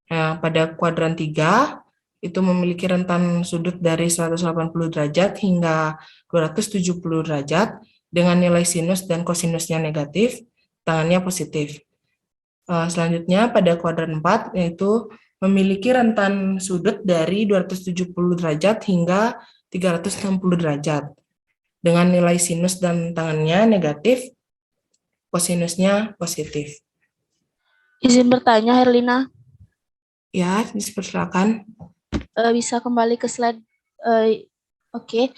Nah, pada kuadran 3 itu memiliki rentang sudut dari 180 derajat hingga 270 derajat dengan nilai sinus dan kosinusnya negatif, tangannya positif. Selanjutnya pada kuadran 4 yaitu memiliki rentan sudut dari 270 derajat hingga 360 derajat. Dengan nilai sinus dan tangannya negatif, kosinusnya positif. Izin bertanya, Herlina. Ya, dipersilakan. Bisa kembali ke slide. Oke.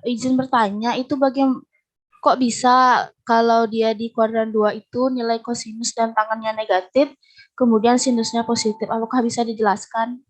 Izin bertanya, itu kok bisa kalau dia di kuadran 2 itu nilai kosinus dan tangannya negatif, kemudian sinusnya positif? Apakah bisa dijelaskan?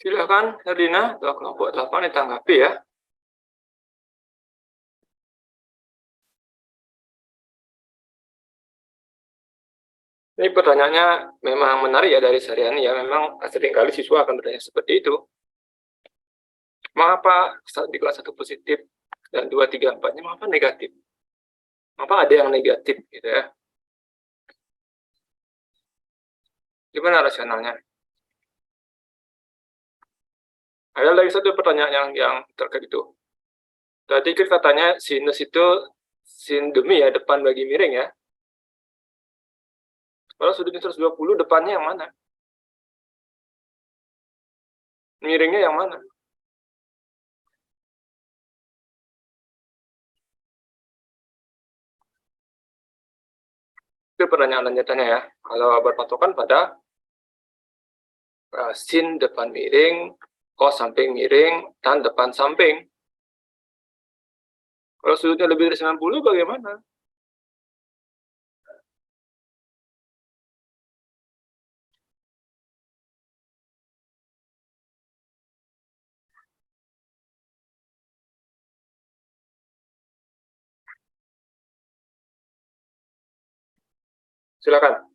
Silakan, Herlina, Ketua kelompok 8 ditanggapi ya. Ini pertanyaannya memang menarik ya dari Saryani ya. Memang seringkali siswa akan bertanya seperti itu. Mengapa di kelas 1 positif dan 2, 3, 4-nya mengapa negatif? Mengapa ada yang negatif gitu ya? Gimana rasionalnya? Ada lagi satu pertanyaan yang terkait itu. Tadi kita tanya sinus itu sin demi ya, depan bagi miring ya. Kalau sudutnya 120, depannya yang mana? Miringnya yang mana? Itu pertanyaan lanjutannya ya. Kalau berpatokan pada sin depan miring, cos samping miring, tan depan samping. Kalau sudutnya lebih dari 90 bagaimana? Silakan.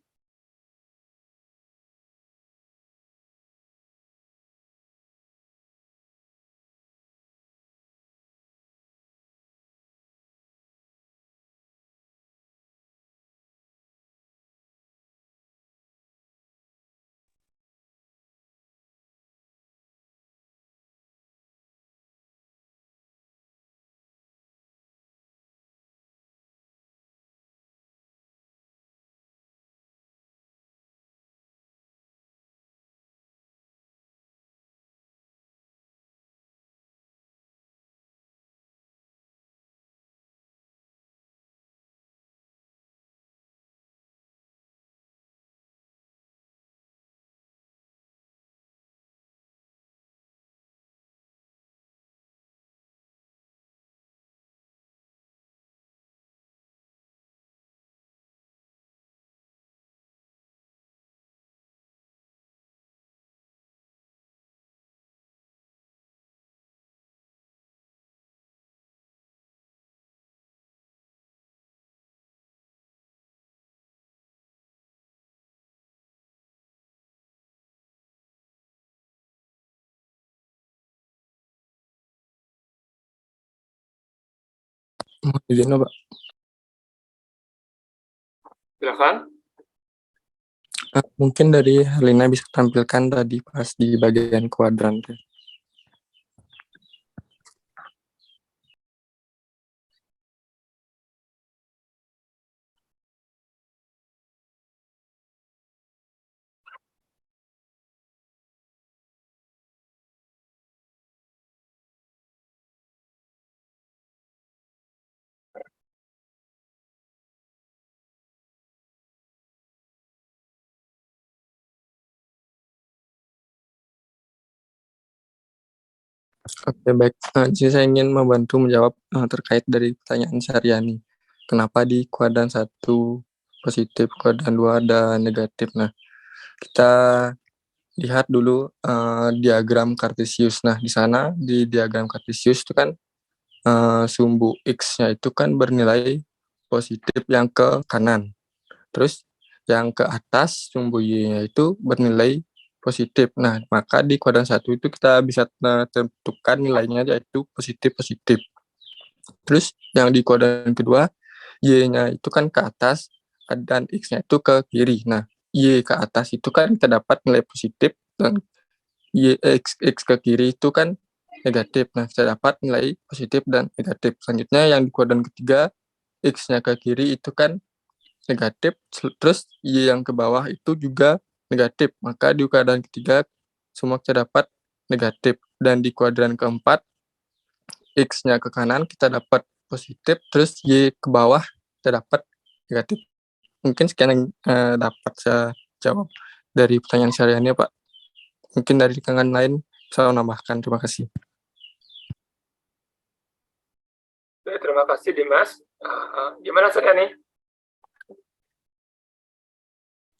Mohon izin, Pak. Silakan. Mungkin dari Helena bisa tampilkan tadi pas di bagian kuadran tuh. Oke, baik. Jadi saya ingin membantu menjawab terkait dari pertanyaan Saryani. Kenapa di kuadran 1 positif, kuadran 2 ada negatif? Nah, kita lihat dulu diagram Cartesius. Nah, di sana di diagram Cartesius itu kan sumbu X-nya itu kan bernilai positif yang ke kanan. Terus yang ke atas sumbu Y-nya itu bernilai positif. Nah, maka di kuadran 1 itu kita bisa tentukan nilainya yaitu positif-positif. Terus yang di kuadran kedua, Y-nya itu kan ke atas dan X-nya itu ke kiri. Nah, Y ke atas itu kan kita dapat nilai positif dan X ke kiri itu kan negatif. Nah, kita dapat nilai positif dan negatif. Selanjutnya yang di kuadran ketiga, X-nya ke kiri itu kan negatif, terus Y yang ke bawah itu juga negatif. Maka di kuadran ketiga semua kita dapat negatif. Dan di kuadran keempat, X-nya ke kanan kita dapat positif, terus Y ke bawah kita dapat negatif. Mungkin sekian yang dapat saya jawab dari pertanyaan Saryani, Pak. Mungkin dari rekan lain saya menambahkan. Terima kasih. Terima kasih Dimas. Gimana Saryani?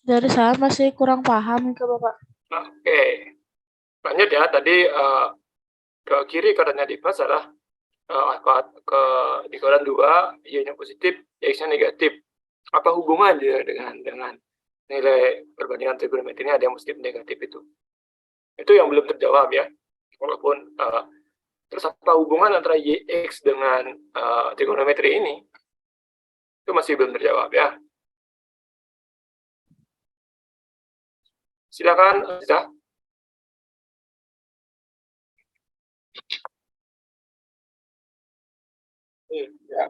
Dari saya masih kurang paham ke Bapak. Oke. Lanjut ya, tadi ke kiri kuadrannya Dimas adalah di kuadran 2, Y-nya positif, X-nya negatif. Apa hubungannya dengan nilai perbandingan trigonometri ini ada yang positif negatif itu? Itu yang belum terjawab ya. Walaupun terus apa hubungan antara YX dengan trigonometri ini? Itu masih belum terjawab ya. Silakan, Aziza. Ya.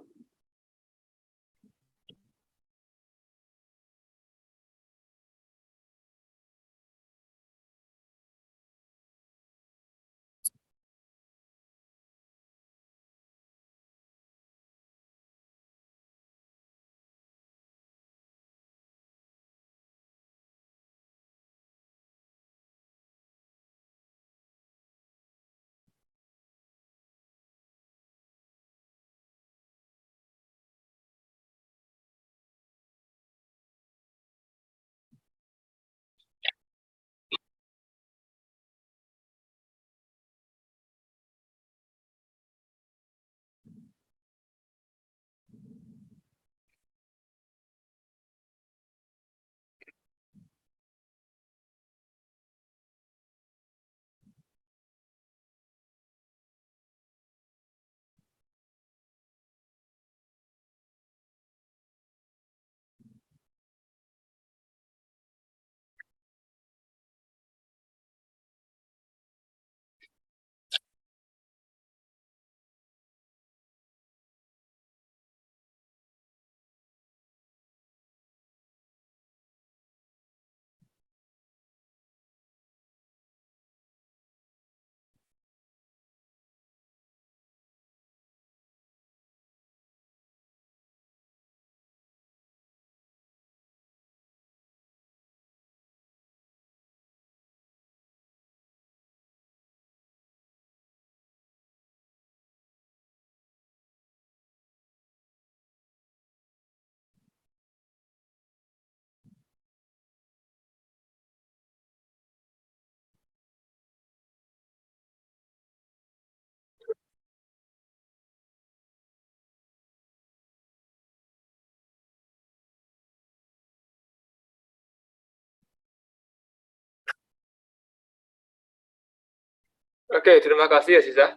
Oke, terima kasih ya Siza.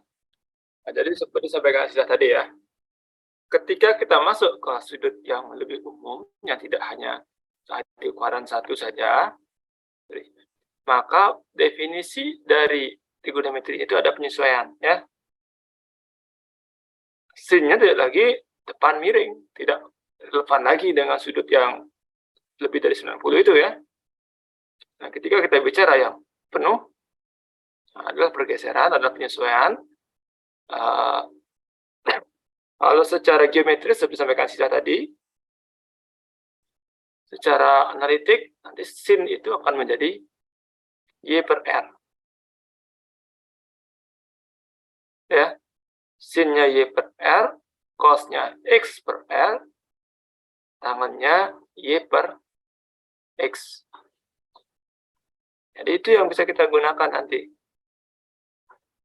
Nah, jadi seperti disampaikan Siza tadi ya, ketika kita masuk ke sudut yang lebih umum, yang tidak hanya di kuadran 1 saja, maka definisi dari trigonometri itu ada penyesuaian ya. Sin-nya tidak lagi depan miring, tidak relevan lagi dengan sudut yang lebih dari 90 itu ya. Nah, ketika kita bicara yang penuh, adalah pergeseran, adalah penyesuaian. Kalau secara geometris, seperti disampaikan Sisa tadi, secara analitik, nanti sin itu akan menjadi Y per R. Ya, sin-nya Y per R, cos-nya X per R, tangannya Y per X. Jadi itu yang bisa kita gunakan nanti.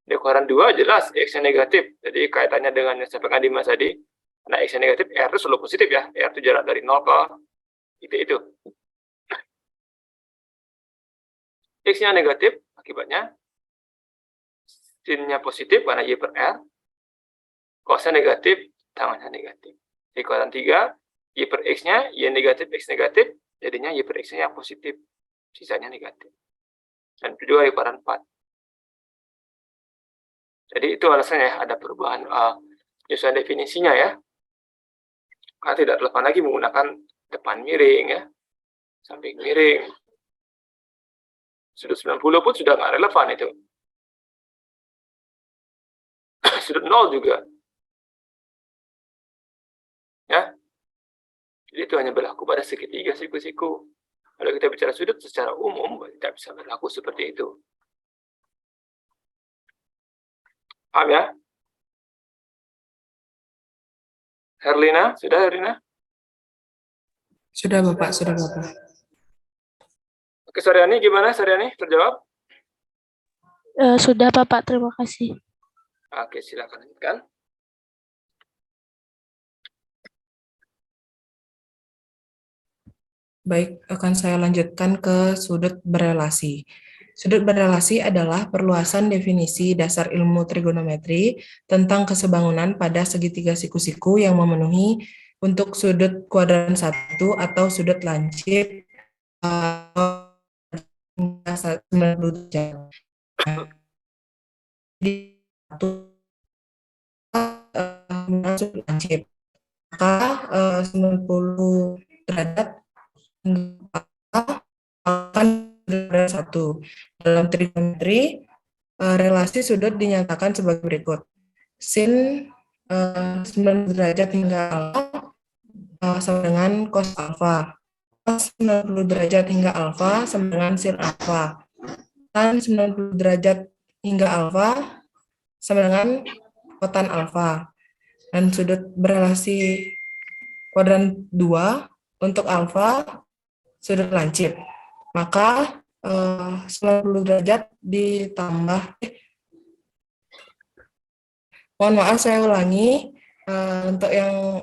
Di kuadran 2 jelas X-nya negatif. Jadi kaitannya dengan yang disampaikan Dimas tadi. Nah, X-nya negatif, R itu selalu positif ya. R itu jarak dari 0 ke itu. X-nya negatif, akibatnya sin-nya positif karena Y per R. Cos-nya negatif, tangannya negatif. Di kuadran 3, Y per X-nya, Y negatif, X negatif, jadinya Y per X-nya yang positif. Sisanya negatif. Dan kedua di kuadran 4. Jadi itu alasannya ada perubahan penyesuaian definisinya ya. Karena tidak relevan lagi menggunakan depan miring ya, samping miring. Sudut 90 pun sudah nggak relevan itu. Sudut 0 juga. Ya. Jadi itu hanya berlaku pada segitiga siku-siku. Kalau kita bicara sudut secara umum, tidak bisa berlaku seperti itu. Paham ya? Herlina, sudah Herlina? Sudah Bapak, sudah Bapak. Oke, Saryani gimana? Saryani terjawab? Sudah Bapak, terima kasih. Oke, silakan lanjutkan. Baik, akan saya lanjutkan ke sudut berelasi. Sudut berelasi adalah perluasan definisi dasar ilmu trigonometri tentang kesebangunan pada segitiga siku-siku yang memenuhi untuk sudut kuadran 1 atau sudut lancip hingga 90 derajat. Di satu sudut lancip, maka 90 derajat akan berada satu. Dalam trigonometri, relasi sudut dinyatakan sebagai berikut. Sin 90 derajat hingga alfa sama dengan cos alfa. Cos 90 derajat hingga alfa sama dengan sin alfa. Tan 90 derajat hingga alfa sama dengan kotan alfa. Dan sudut berelasi kuadran 2 untuk alfa sudut lancip. Maka 90 derajat ditambah mohon maaf saya ulangi, untuk yang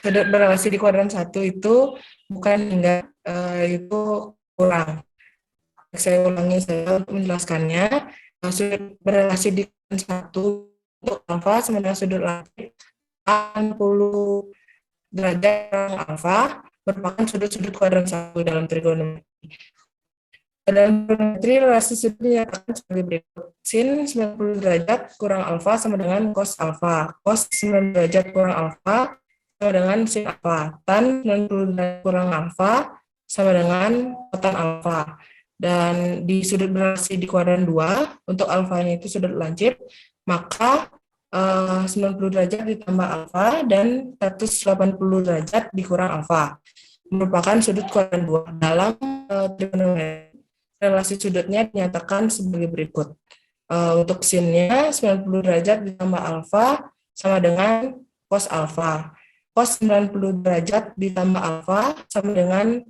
sudut berelasi di kuadran 1 itu bukan hingga, itu kurang. Saya ulangi saya untuk menjelaskannya. Sudut berelasi di kuadran 1 untuk alfa sama dengan sudut lancip 60 derajat kurang alfa merupakan sudut-sudut kuadran 1 dalam trigonometri. Dalam trigonometri, relasi sudut dinyatakan sebagai berikut. Sin 90 derajat kurang alfa sama dengan cos alfa. Cos 90 derajat kurang alfa sama dengan sin alfa. Tan 90 derajat kurang alfa sama dengan kotan alfa. Dan di sudut berelasi di kuadran 2, untuk alfanya itu sudut lancip, maka 90 derajat ditambah alfa dan 180 derajat dikurang alfa merupakan sudut kuadran 2. Dalam trigonometri, relasi sudutnya dinyatakan sebagai berikut. Untuk sinnya 90 derajat ditambah alfa sama dengan cos alfa. Cos 90 derajat ditambah alfa sama dengan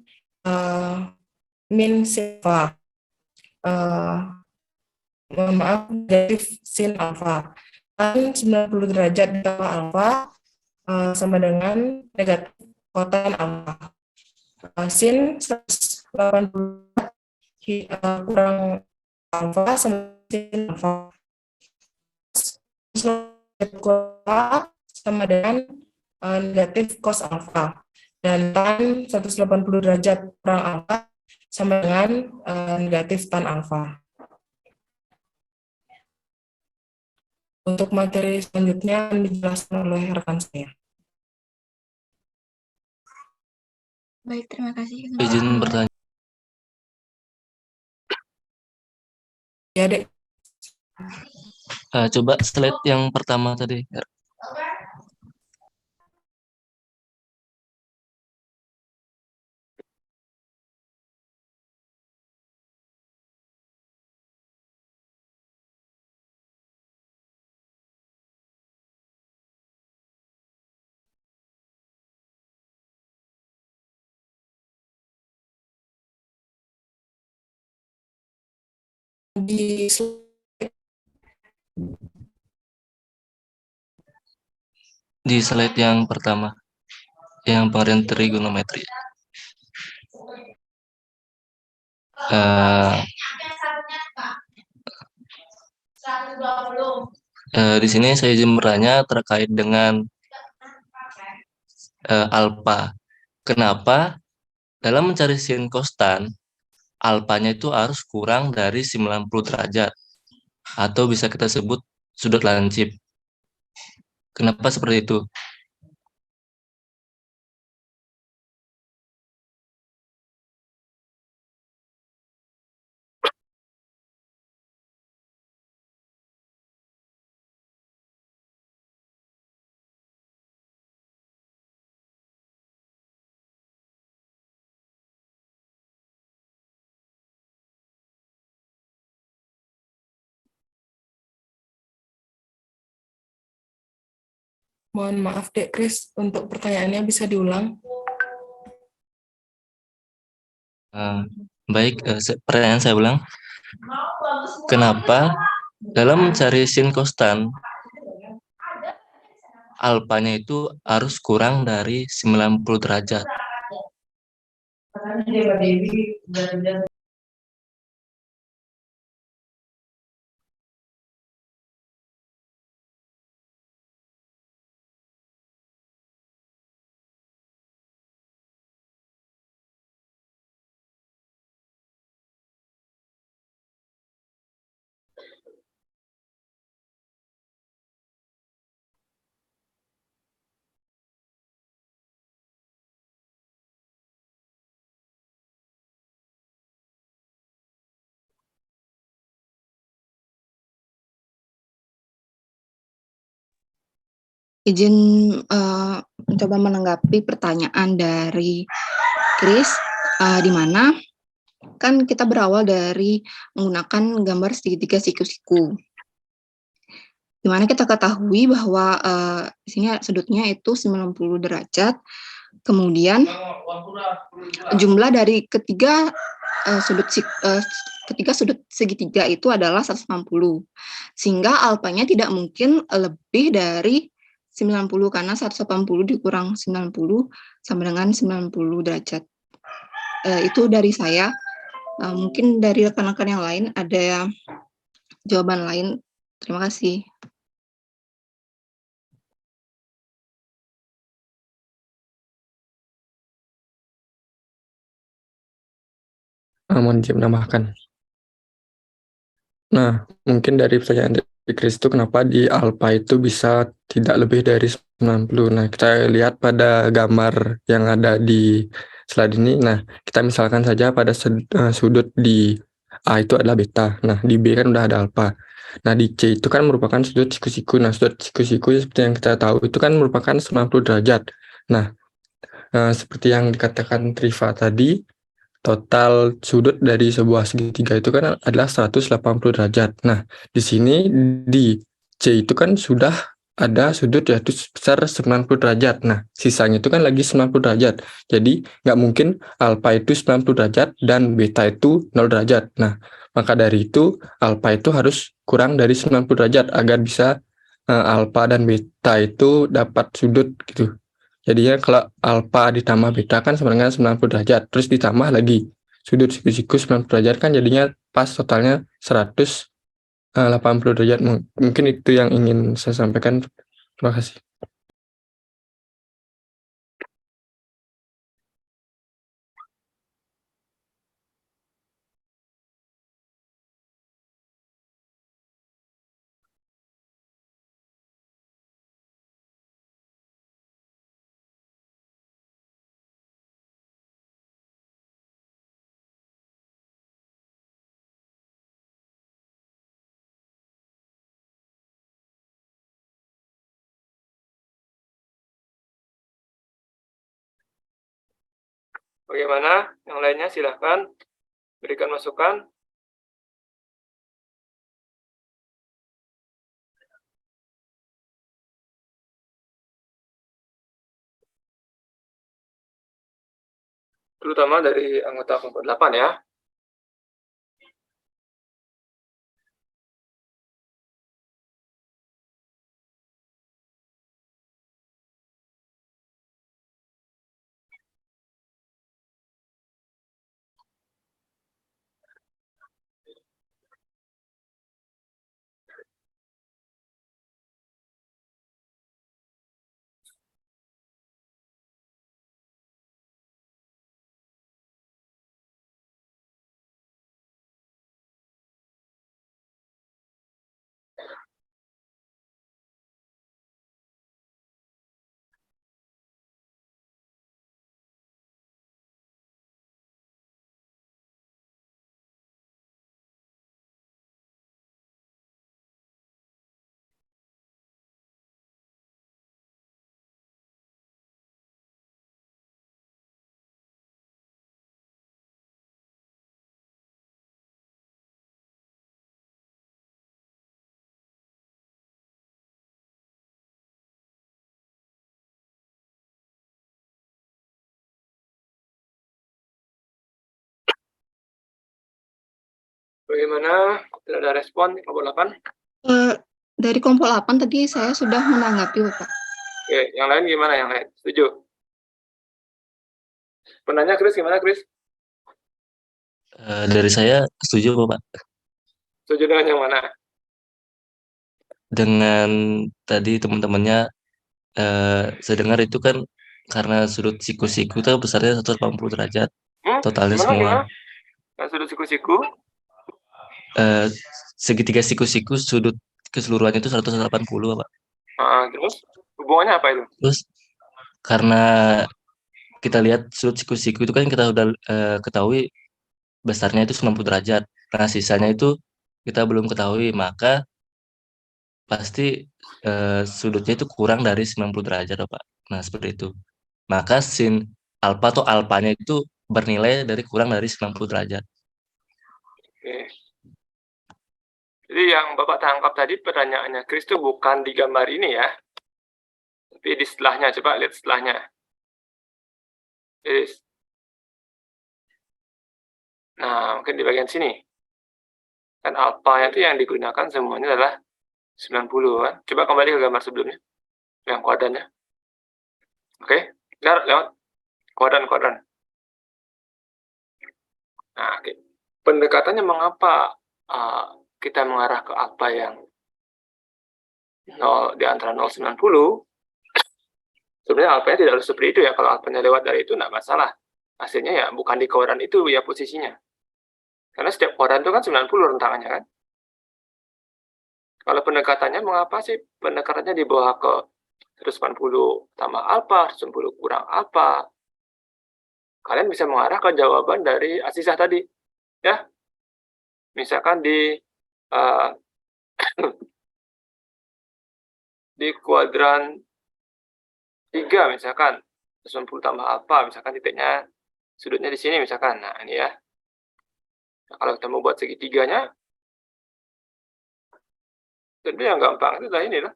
min sin alfa. Maaf, negatif sin alfa. Tan 90 derajat ditambah alfa sama dengan negatif kotan alfa. Sin 180 kurang alfa sama sin alfa. Sama dengan negatif cos alfa. Dan tan 180 derajat kurang alfa sama dengan negatif tan alfa. Untuk materi selanjutnya dijelaskan oleh rekan saya. Baik, terima kasih. Izin bertanya. Ya, Dek. Coba slide yang pertama tadi. Di slide yang pertama, yang pengertian trigonometri. Di sini saya izin bertanya terkait dengan alfa. Kenapa dalam mencari sin kostan, alfanya itu harus kurang dari 90 derajat? Atau bisa kita sebut sudut lancip. Kenapa seperti itu? Mohon maaf, Dek Kris, untuk pertanyaannya bisa diulang? Baik, pertanyaan saya ulang. Kenapa dalam mencari sin konstan, alfanya itu harus kurang dari 90 derajat? Izin mencoba menanggapi pertanyaan dari Chris, di mana kan kita berawal dari menggunakan gambar segitiga siku-siku. Di mana kita ketahui bahwa di sini sudutnya itu 90 derajat. Kemudian jumlah dari ketiga sudut segitiga itu adalah 160. Sehingga alfanya tidak mungkin lebih dari 90 karena 180 dikurang 90 sama dengan 90 derajat. Itu dari saya. Mungkin dari rekan-rekan yang lain ada jawaban lain. Terima kasih. Mohon izin menambahkan. Nah, mungkin dari pertanyaan dari Chris itu kenapa di alpha itu bisa tidak lebih dari 90. Nah, kita lihat pada gambar yang ada di slide ini. Nah, kita misalkan saja pada sudut di A itu adalah beta. Nah, di B kan udah ada alpha. Nah, di C itu kan merupakan sudut siku-siku. Nah, sudut siku-siku seperti yang kita tahu itu kan merupakan 90 derajat. Nah, seperti yang dikatakan Triva tadi, total sudut dari sebuah segitiga itu kan adalah 180 derajat. Nah, di sini di C itu kan sudah ada sudut yaitu sebesar 90 derajat. Nah, sisanya itu kan lagi 90 derajat. Jadi, nggak mungkin alfa itu 90 derajat dan beta itu 0 derajat. Nah, maka dari itu alfa itu harus kurang dari 90 derajat agar bisa alfa dan beta itu dapat sudut gitu. Jadinya kalau alfa ditambah beta kan sama dengan 90 derajat. Terus ditambah lagi sudut siku-siku 90 derajat kan jadinya pas totalnya 180 derajat. Mungkin itu yang ingin saya sampaikan. Terima kasih. Bagaimana? Yang lainnya silahkan berikan masukan. Terutama dari anggota kelompok 8 ya. Bagaimana? Tidak ada respon kelompok 8? Dari kelompok 8 tadi saya sudah menanggapi, Bapak. Oke, yang lain gimana? Yang lain setuju? Penanya Chris gimana, Chris? Dari saya setuju kok, Pak. Setuju dengan yang mana? Dengan tadi teman-temannya, saya dengar itu kan karena sudut siku-siku itu besarnya 180 derajat totalnya Gimana, semua. gimana? Yang sudut siku-siku? Segitiga siku-siku sudut keseluruhannya itu 180, Pak. Terus hubungannya apa itu? Terus karena kita lihat sudut siku-siku itu kan kita udah ketahui besarnya itu 90 derajat. Nah, sisanya itu kita belum ketahui, maka pasti sudutnya itu kurang dari 90 derajat, Pak. Nah, seperti itu. Maka sin alfa atau alpanya itu bernilai dari kurang dari 90 derajat. Oke. Jadi yang Bapak tangkap tadi pertanyaannya Chris itu bukan di gambar ini ya. Tapi di setelahnya, coba lihat setelahnya. Nah, mungkin di bagian sini. Kan alfa itu yang digunakan semuanya adalah 90 kan. Coba kembali ke gambar sebelumnya. Yang kuadrannya. Oke, lewat kuadran. Nah, oke. Pendekatannya mengapa kita mengarah ke alfa yang 0 di antara 0 90? Sebenarnya alfanya tidak harus seperti itu ya. Kalau alfanya lewat dari itu tidak masalah. Hasilnya ya bukan di kuadran itu ya posisinya. Karena setiap kuadran itu kan 90 rentangannya kan. Kalau pendekatannya mengapa sih pendekatannya dibawa ke 180 tambah alfa, 180 kurang alfa? Kalian bisa mengarah ke jawaban dari Asisah tadi. Ya. Misalkan di di kuadran 3 misalkan 90 tambah alfa, misalkan titiknya sudutnya di sini misalkan. Nah, ini ya. Nah, kalau kita mau buat segitiganya, tentu yang gampang itu adalah ini lah.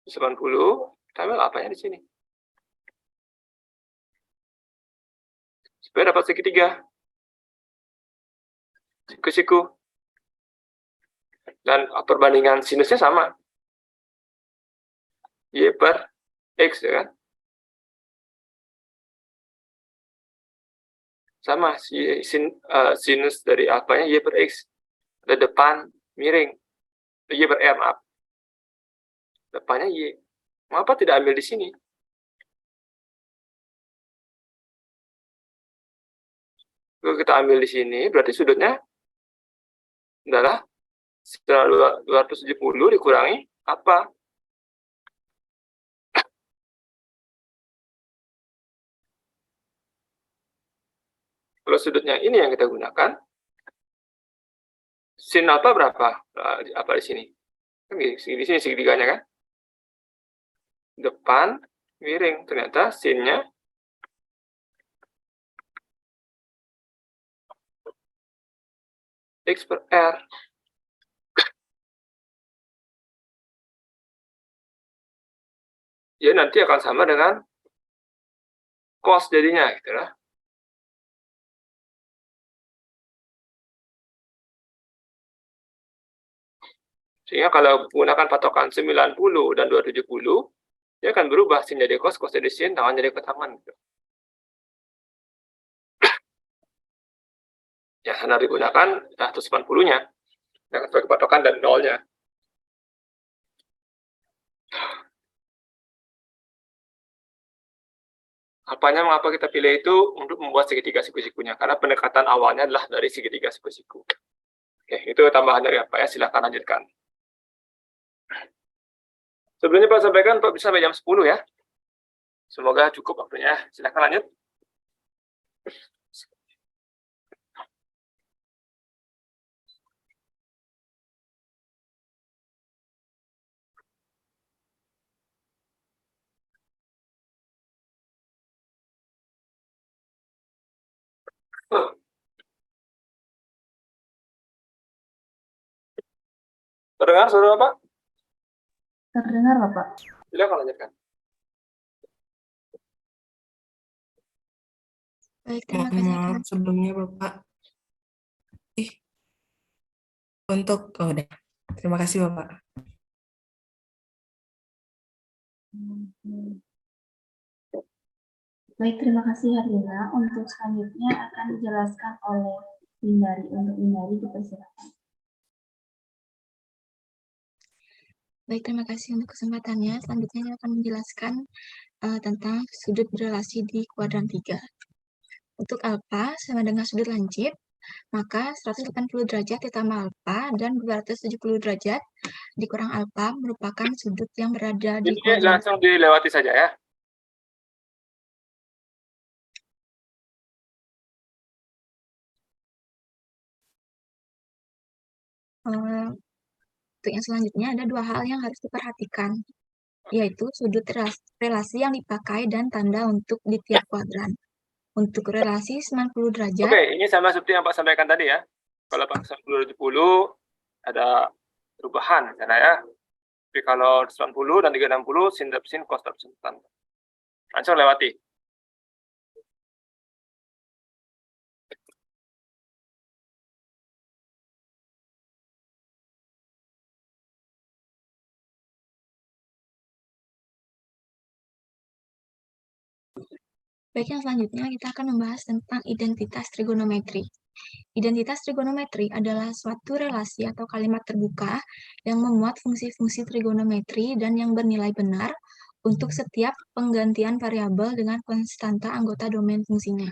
90, kita ambil alfanya di sini. Supaya dapat segitiga. Siku-siku. Dan perbandingan sinusnya sama. Y per X ya kan. Sama, sinus dari alfanya Y per X. Ada depan miring. Y per R, maaf. Depannya Y. Mengapa tidak ambil di sini? Kalau kita ambil di sini, berarti sudutnya adalah 270 dikurangi apa? Kalau sudutnya ini yang kita gunakan, sin alfa berapa? Apa di sini? Kan di sini segitiganya kan? Depan miring, ternyata sinnya X per R. Ya nanti akan sama dengan cos jadinya gitu lah. Sehingga kalau menggunakan patokan 90 dan 270, dia akan berubah sin jadi cos, cos jadi sin, tangan jadi ke tangan gitu. Ya, sana digunakan 180-nya dengan sebagai patokan dan nolnya. Apanya mengapa kita pilih itu untuk membuat segitiga siku-sikunya? Karena pendekatan awalnya adalah dari segitiga siku-siku. Oke, itu tambahan dari apa ya? Silahkan lanjutkan. Sebelumnya Pak sampaikan, Pak bisa sampai jam 10 ya. Semoga cukup waktunya. Silahkan lanjut. Terdengar suara Bapak? Terdengar, Bapak. Silakan lanjutkan. Baik, terima Mohon kasih. maaf sebelumnya Bapak. udah. Terima kasih Bapak. Baik, terima kasih Herlina. Untuk selanjutnya akan dijelaskan oleh Windari. Untuk Windari dipersilakan. Baik, terima kasih untuk kesempatannya. Selanjutnya saya akan menjelaskan tentang sudut berelasi di kuadran 3. Untuk alfa sama dengan sudut lancip, maka 180 derajat ditambah alfa dan 270 derajat dikurang alfa merupakan sudut yang berada di Ini kuadran. langsung dilewati saja ya. Untuk yang selanjutnya ada dua hal yang harus diperhatikan, yaitu sudut relasi yang dipakai dan tanda untuk di tiap kuadran. Untuk relasi 90 derajat, Oke, ini sama seperti yang Pak sampaikan tadi ya. Kalau Pak 1070 ada perubahan sana ya. Tapi kalau 90 dan 360 sin dap sin cos dap sin tan. Langsung lewati. baik, yang selanjutnya kita akan membahas tentang identitas trigonometri. Identitas trigonometri adalah suatu relasi atau kalimat terbuka yang memuat fungsi-fungsi trigonometri dan yang bernilai benar untuk setiap penggantian variabel dengan konstanta anggota domain fungsinya.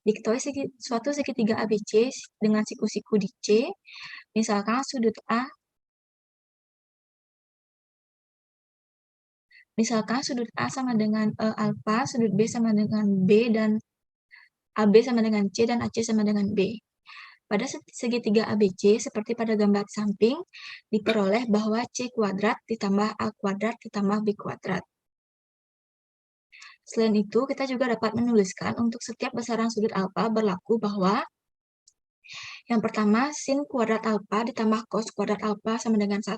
Diketahui suatu segitiga ABC dengan siku-siku di C, misalkan sudut A sama dengan alfa, sudut B sama dengan B, dan AB sama dengan C, dan AC sama dengan B. Pada segitiga ABC, seperti pada gambar samping, diperoleh bahwa C kuadrat ditambah A kuadrat ditambah B kuadrat. Selain itu, kita juga dapat menuliskan untuk setiap besaran sudut alfa berlaku bahwa yang pertama, sin kuadrat alfa ditambah cos kuadrat alfa sama dengan 1.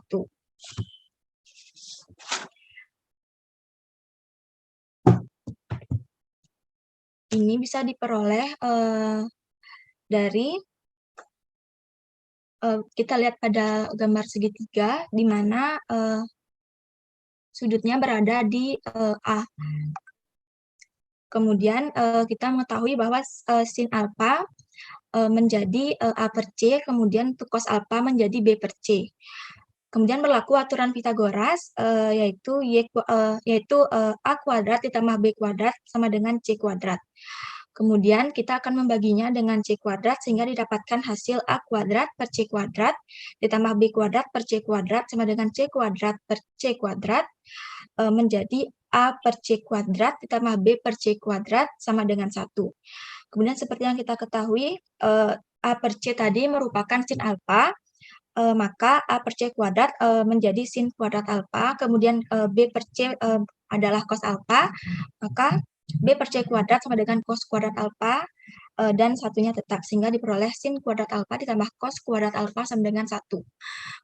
Ini bisa diperoleh dari kita lihat pada gambar segitiga, di mana sudutnya berada di A. Kemudian kita mengetahui bahwa sin alfa menjadi A per C, kemudian untuk cos alfa menjadi B per C. Kemudian berlaku aturan Pitagoras, yaitu A kuadrat ditambah B kuadrat sama dengan C kuadrat. Kemudian kita akan membaginya dengan C kuadrat sehingga didapatkan hasil A kuadrat per C kuadrat ditambah B kuadrat per C kuadrat sama dengan C kuadrat per C kuadrat menjadi A per C kuadrat ditambah B per C kuadrat sama dengan 1. Kemudian seperti yang kita ketahui, A per C tadi merupakan sin alfa, maka A per C kuadrat menjadi sin kuadrat alfa, kemudian B per C adalah cos alfa, maka B per C kuadrat sama dengan cos kuadrat alfa, dan satunya tetap, sehingga diperoleh sin kuadrat alfa ditambah cos kuadrat alfa sama dengan 1.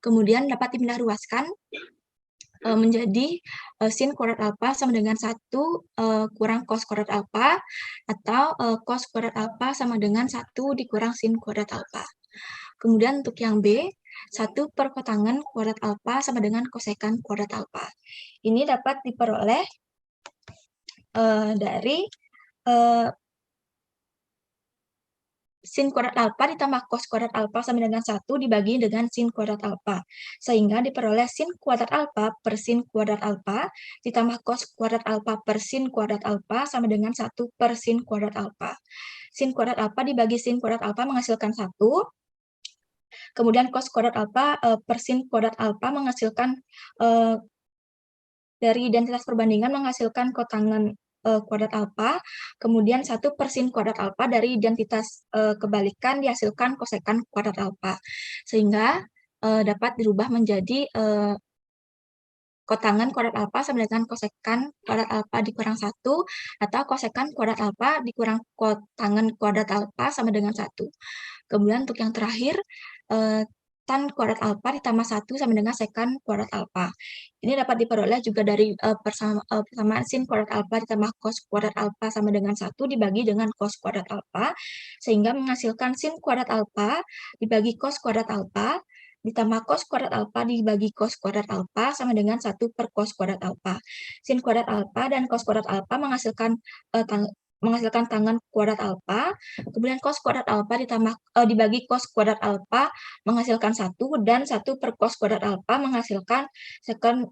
Kemudian dapat dipindah ruaskan menjadi sin kuadrat alfa sama dengan 1 kurang cos kuadrat alfa, atau cos kuadrat alfa sama dengan 1 dikurang sin kuadrat alfa. Kemudian untuk yang B, 1 per kotangan kuadrat alfa sama dengan kosekan kuadrat alfa. Ini dapat diperoleh dari sin kuadrat alfa ditambah cos kuadrat alfa sama dengan 1 dibagi dengan sin kuadrat alfa. Sehingga diperoleh sin kuadrat alfa per sin kuadrat alfa ditambah cos kuadrat alfa per sin kuadrat alfa sama dengan 1 per sin kuadrat alfa. Sin kuadrat alfa dibagi sin kuadrat alfa menghasilkan 1. Kemudian cos kuadrat alfa per sin kuadrat alfa menghasilkan dari identitas perbandingan menghasilkan kotangan kuadrat alfa, kemudian 1 per sin kuadrat alfa dari identitas kebalikan dihasilkan kosekan kuadrat alfa, sehingga dapat dirubah menjadi kotangan kuadrat alfa sama dengan kosekan kuadrat alfa dikurang 1, atau kosekan kuadrat alfa dikurang kotangan kuadrat alfa sama dengan 1. Kemudian untuk yang terakhir, tan kuadrat alfa ditambah 1 sama dengan sekan kuadrat alfa. Ini dapat diperoleh juga dari persamaan sin kuadrat alfa ditambah cos kuadrat alfa sama dengan 1 dibagi dengan cos kuadrat alfa, sehingga menghasilkan sin kuadrat alfa dibagi cos kuadrat alfa ditambah cos kuadrat alfa dibagi cos kuadrat alfa sama dengan 1 per cos kuadrat alfa. Sin kuadrat alfa dan cos kuadrat alfa menghasilkan tangan kuadrat alfa, kemudian cos kuadrat alfa dibagi cos kuadrat alfa menghasilkan 1, dan 1 per cos kuadrat alfa menghasilkan secant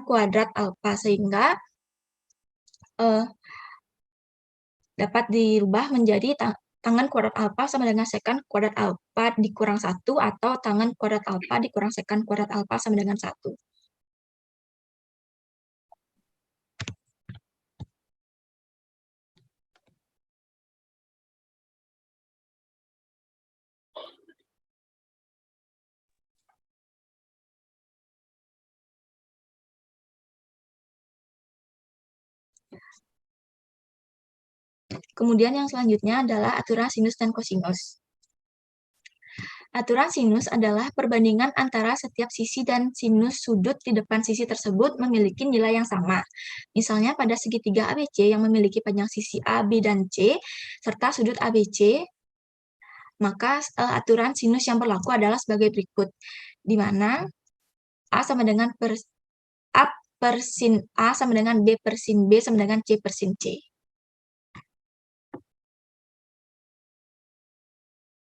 kuadrat alfa, sehingga dapat dirubah menjadi tangan kuadrat alfa sama dengan secant kuadrat alfa dikurang 1, atau tangan kuadrat alfa dikurang secant kuadrat alfa sama dengan 1. Kemudian yang selanjutnya adalah aturan sinus dan kosinus. Aturan sinus adalah perbandingan antara setiap sisi dan sinus sudut di depan sisi tersebut memiliki nilai yang sama. Misalnya pada segitiga ABC yang memiliki panjang sisi A, B, dan C, serta sudut ABC, maka aturan sinus yang berlaku adalah sebagai berikut, di mana A sama dengan A per sin A sama dengan B per sin B sama dengan C per sin C.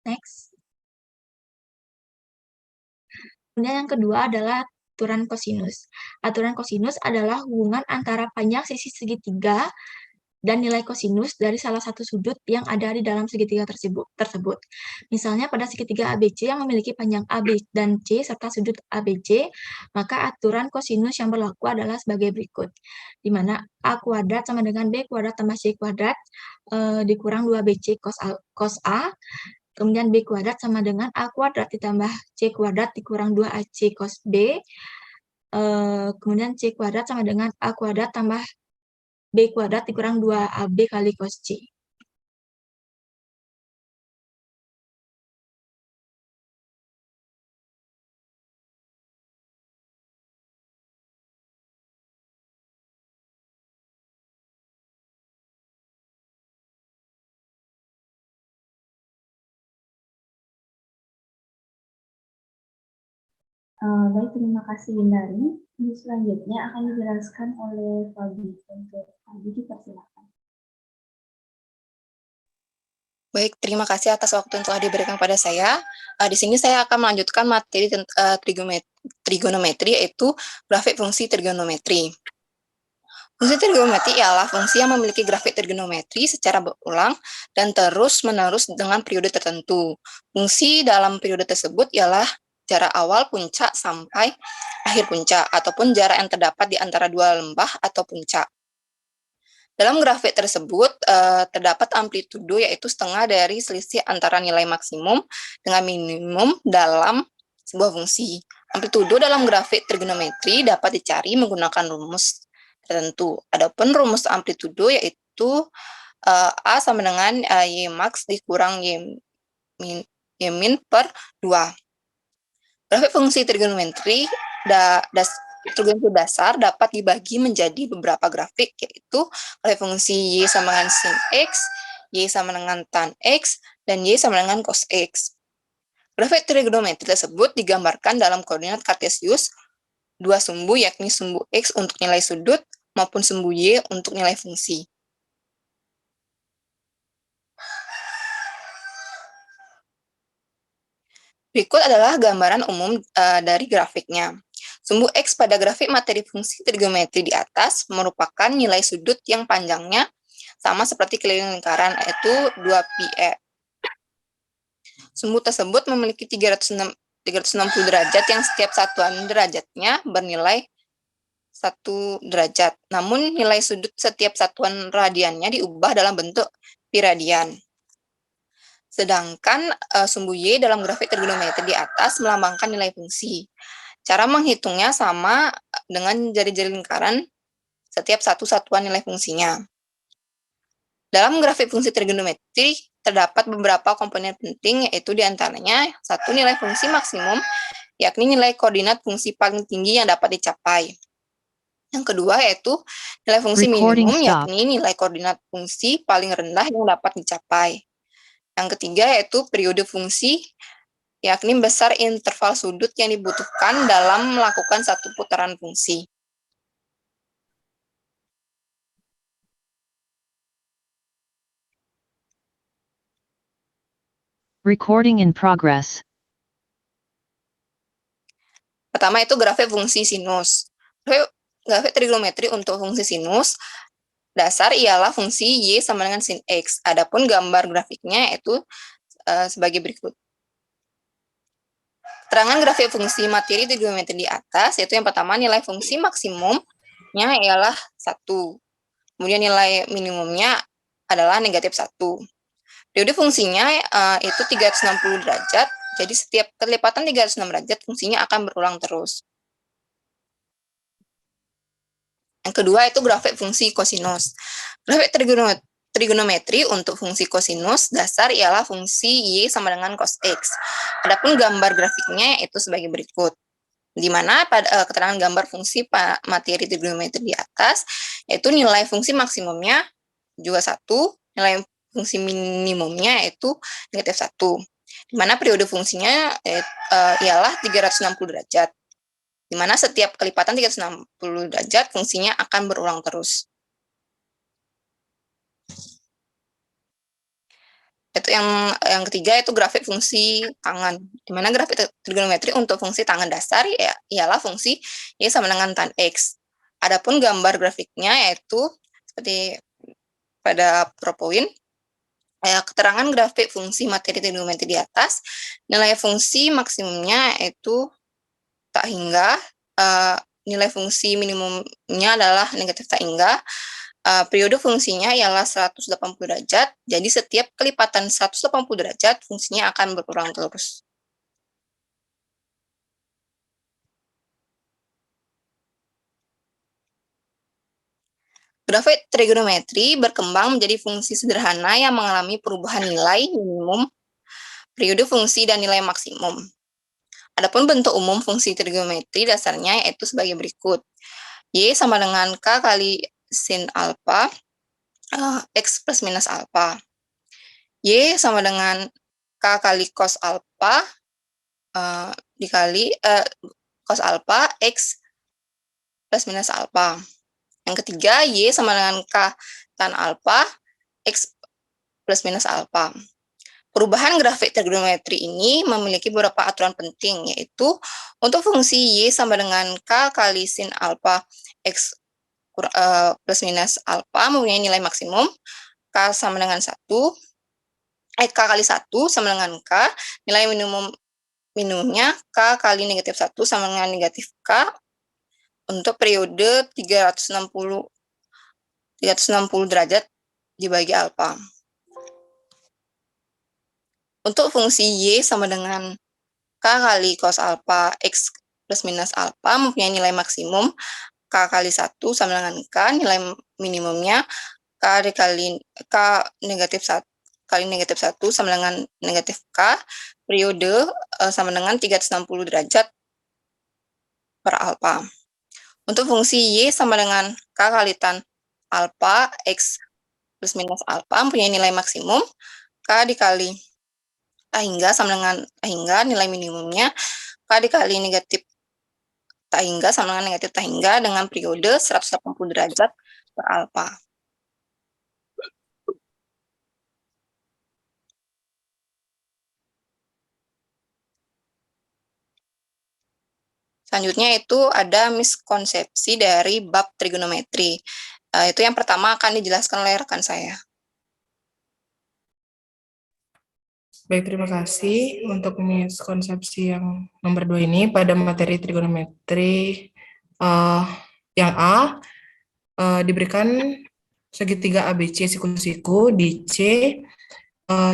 Next. Kemudian yang kedua adalah aturan kosinus. Aturan kosinus adalah hubungan antara panjang sisi segitiga dan nilai kosinus dari salah satu sudut yang ada di dalam segitiga tersebut. Misalnya pada segitiga ABC yang memiliki panjang AB dan C serta sudut ABC, maka aturan kosinus yang berlaku adalah sebagai berikut, di mana A kuadrat sama dengan B kuadrat tambah C kuadrat dikurang 2BC cos A, kemudian B kuadrat sama dengan A kuadrat ditambah C kuadrat dikurang 2AC cos B, kemudian C kuadrat sama dengan A kuadrat tambah B kuadrat dikurang 2AB kali cos C. Baik, terima kasih Windari. Selanjutnya akan dijelaskan oleh Fabi. Untuk Fabi, dipersilakan. Baik, terima kasih atas waktu yang telah diberikan pada saya. Di sini saya akan melanjutkan materi trigonometri, yaitu grafik fungsi trigonometri. Fungsi trigonometri ialah fungsi yang memiliki grafik trigonometri secara berulang dan terus-menerus dengan periode tertentu. Fungsi dalam periode tersebut ialah jarak awal puncak sampai akhir puncak, ataupun jarak yang terdapat di antara dua lembah atau puncak. Dalam grafik tersebut, terdapat amplitudo, yaitu setengah dari selisih antara nilai maksimum dengan minimum dalam sebuah fungsi. Amplitudo dalam grafik trigonometri dapat dicari menggunakan rumus tertentu. Adapun rumus amplitudo yaitu A sama dengan Y max dikurang Y min per 2. Grafik fungsi trigonometri dasar dapat dibagi menjadi beberapa grafik, yaitu grafik fungsi Y sama dengan sin X, Y sama dengan tan X, dan Y sama dengan cos X. Grafik trigonometri tersebut digambarkan dalam koordinat kartesius dua sumbu, yakni sumbu X untuk nilai sudut maupun sumbu Y untuk nilai fungsi. Berikut adalah gambaran umum dari grafiknya. Sumbu X pada grafik materi fungsi trigonometri di atas merupakan nilai sudut yang panjangnya sama seperti keliling lingkaran, yaitu 2πe. Sumbu tersebut memiliki 360 derajat yang setiap satuan derajatnya bernilai 1 derajat. Namun nilai sudut setiap satuan radiannya diubah dalam bentuk pi radian. Sedangkan sumbu Y dalam grafik trigonometri di atas melambangkan nilai fungsi. Cara menghitungnya sama dengan jari-jari lingkaran setiap satu satuan nilai fungsinya. Dalam grafik fungsi trigonometri terdapat beberapa komponen penting, yaitu diantaranya satu, nilai fungsi maksimum, yakni nilai koordinat fungsi paling tinggi yang dapat dicapai. Yang kedua yaitu nilai fungsi minimum, yakni nilai koordinat fungsi paling rendah yang dapat dicapai. Yang ketiga yaitu periode fungsi, yakni besar interval sudut yang dibutuhkan dalam melakukan satu putaran fungsi. Recording in progress. Pertama itu grafik fungsi sinus. Grafik trigonometri untuk fungsi sinus dasar ialah fungsi Y sama dengan sin X. Adapun gambar grafiknya itu sebagai berikut. Keterangan grafik fungsi materi trigonometri di atas, yaitu yang pertama nilai fungsi maksimumnya ialah 1. Kemudian nilai minimumnya adalah negatif 1. Periode fungsinya itu 360 derajat, jadi setiap kelipatan 360 derajat fungsinya akan berulang terus. Yang kedua itu grafik fungsi kosinus. Grafik trigonometri untuk fungsi kosinus dasar ialah fungsi Y sama dengan cos X. Adapun gambar grafiknya itu sebagai berikut. Di mana pada keterangan gambar fungsi materi trigonometri di atas, yaitu nilai fungsi maksimumnya juga 1, nilai fungsi minimumnya itu negatif 1. Di mana periode fungsinya ialah 360 derajat. Di mana setiap kelipatan 360 derajat fungsinya akan berulang terus. Itu yang ketiga itu grafik fungsi tangan. Di mana grafik trigonometri untuk fungsi tangan dasar ialah fungsi Y sama dengan tan X. Adapun gambar grafiknya yaitu seperti pada PowerPoint, keterangan grafik fungsi materi trigonometri di atas, nilai fungsi maksimumnya itu tak hingga, nilai fungsi minimumnya adalah negatif tak hingga, periode fungsinya ialah 180 derajat, jadi setiap kelipatan 180 derajat fungsinya akan berulang terus. Grafik trigonometri berkembang menjadi fungsi sederhana yang mengalami perubahan nilai minimum, periode fungsi, dan nilai maksimum. Adapun bentuk umum fungsi trigonometri dasarnya yaitu sebagai berikut. Y sama dengan K kali sin alfa, X plus minus alfa. Y sama dengan K kali cos alfa, dikali cos alfa, X plus minus alfa. Yang ketiga, Y sama dengan K tan alfa, X plus minus alfa. Perubahan grafik trigonometri ini memiliki beberapa aturan penting, yaitu untuk fungsi Y sama dengan K kali sin alfa, X plus minus alfa mempunyai nilai maksimum, K sama dengan 1, K kali 1 sama dengan K, nilai minimumnya K kali negatif 1 sama dengan negatif K, untuk periode 360 derajat dibagi alfa. Untuk fungsi Y sama dengan K kali cos alfa, X plus minus alfa mempunyai nilai maksimum, K kali 1 sama dengan K, nilai minimumnya K dikali K negatif 1 kali negatif 1 sama dengan negatif K, periode sama dengan 360 derajat per alfa. Untuk fungsi Y sama dengan K kali tan alfa, X plus minus alfa mempunyai nilai maksimum, K dikali tak hingga sama dengan tak hingga, nilai minimumnya K dikali negatif tak hingga sama dengan negatif tak hingga dengan periode 180 derajat per alfa. Selanjutnya itu ada miskonsepsi dari bab trigonometri. Itu yang pertama akan dijelaskan oleh rekan saya. Baik, terima kasih untuk miskonsepsi yang nomor 2 ini pada materi trigonometri. Yang A, diberikan segitiga ABC siku-siku di C,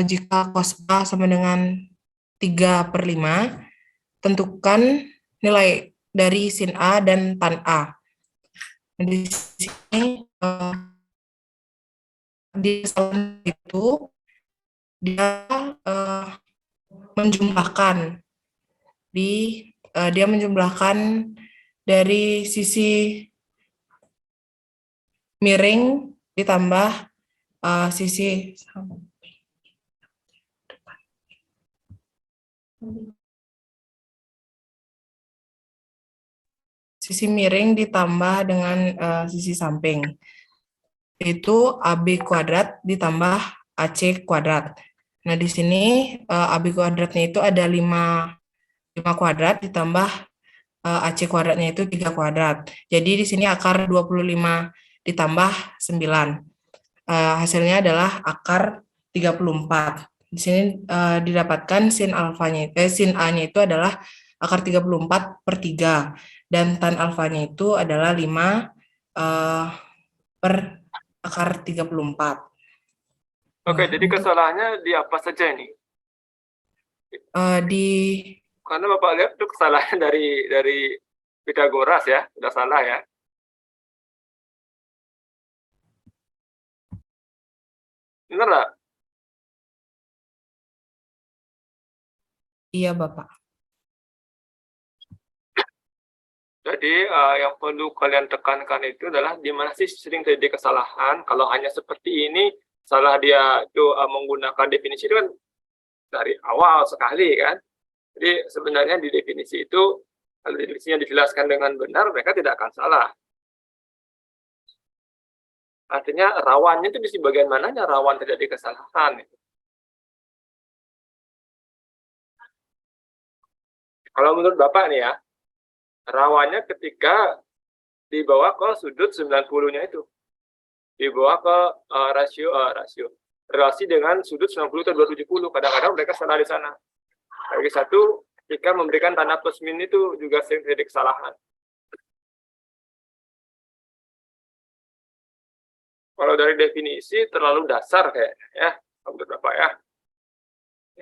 jika cos A sama dengan 3/5, tentukan nilai dari sin A dan tan A. Di sini di soal itu dia menjumlahkan dari sisi miring ditambah sisi Sisi miring ditambah dengan sisi samping. Itu AB kuadrat ditambah AC kuadrat. Nah, di sini AB kuadratnya itu ada 5 kuadrat ditambah AC kuadratnya itu 3 kuadrat. Jadi di sini akar 25 ditambah 9. Hasilnya adalah akar 34. Di sini didapatkan sin A-nya itu adalah akar 34/3 dan tan alfanya itu adalah 5 per akar 34. Oke, jadi kesalahannya di apa saja ini? Karena Bapak lihat itu kesalahan dari Pitagoras ya, sudah salah ya. Benar nggak? Iya, Bapak. Jadi yang perlu kalian tekankan itu adalah di mana sih sering terjadi kesalahan. Kalau hanya seperti ini, salah dia itu menggunakan definisi itu kan dari awal sekali kan. Jadi sebenarnya di definisi itu, kalau definisinya dijelaskan dengan benar, mereka tidak akan salah. Artinya rawannya itu di bagian mananya rawan terjadi kesalahan. Kalau menurut Bapak nih ya, rawannya ketika dibawa ke sudut 90-nya itu. Dibawa ke relasi dengan sudut 90 atau 270. Kadang-kadang mereka salah di sana. Lagi satu, ketika memberikan tanda plus min itu juga sering terjadi kesalahan. Kalau dari definisi terlalu dasar kayaknya ya, menurut Bapak ya.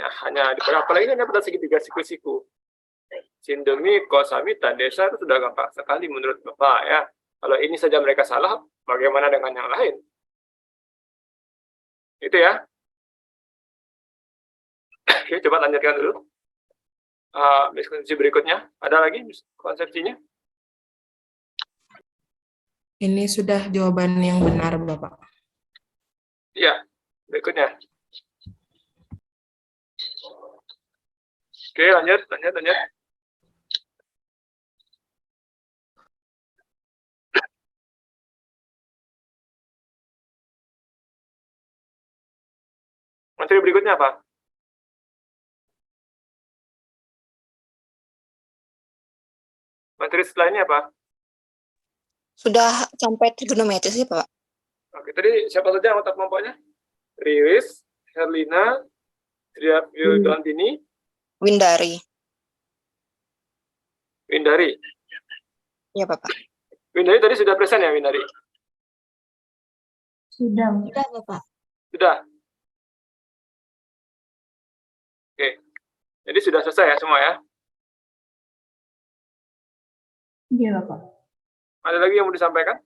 Ya hanya apalagi hanya pada segitiga siku-siku. Sin demi kosami tandesa itu sudah gampang sekali menurut Bapak ya. Kalau ini saja mereka salah, bagaimana dengan yang lain? Itu ya. Oke, coba lanjutkan dulu. Konsepsi berikutnya, ada lagi konsepsinya? Ini sudah jawaban yang benar, Bapak. Iya, berikutnya. Oke, lanjut. Materi berikutnya apa? Materi setelah ini apa? Sudah sampai trigonometris sih, Pak. Oke, tadi siapa saja anggota kelompoknya? Riris, Herlina, Triadantini, Windari. Windari. Iya, Bapak. Windari tadi sudah present ya, Windari? Sudah. Sudah, Bapak. Sudah. Oke. Jadi sudah selesai ya semua ya? Iya, Bapak. Ada lagi yang mau disampaikan?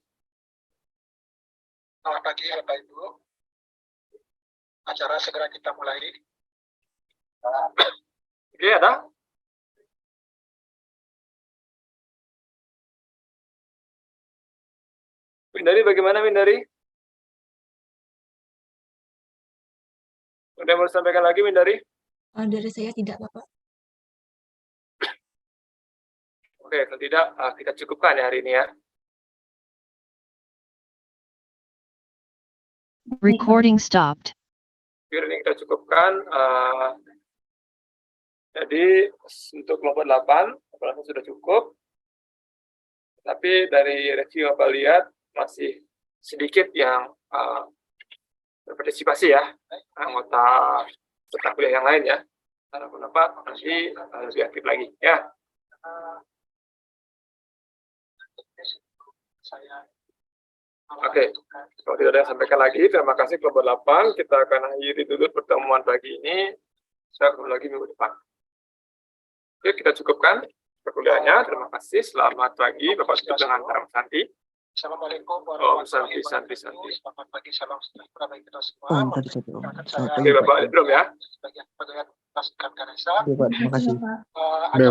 Selamat pagi Bapak Ibu. Acara segera kita mulai. Oke, ada? Windari bagaimana Windari? Ada yang mau disampaikan lagi Windari? Dari saya tidak, Bapak. Oke, kalau tidak kita cukupkan ya hari ini ya. Recording stopped. Hari ini kita cukupkan. Jadi untuk kelompok 8, sudah cukup. Tapi dari review Bapak lihat masih sedikit yang berpartisipasi ya, anggota peserta kuliah yang lain ya. Karena kenapa nanti lebih aktif lagi ya. Oke, kalau tidak ada yang sampaikan lagi, terima kasih kelompok 8. Kita akan akhiri dulu pertemuan pagi ini. Saya ketemu lagi minggu depan. Oke, kita cukupkan perkuliahannya. Terima kasih. Selamat pagi, Bapak tutup dengan salam santi. Assalamualaikum Om warahmatullahi santi. wabarakatuh. Selamat pagi, salam sejahtera bagi kita semua. Oke, Bapak, belum ya? Sebagian petugas Ganesha. Terima kasih. Ada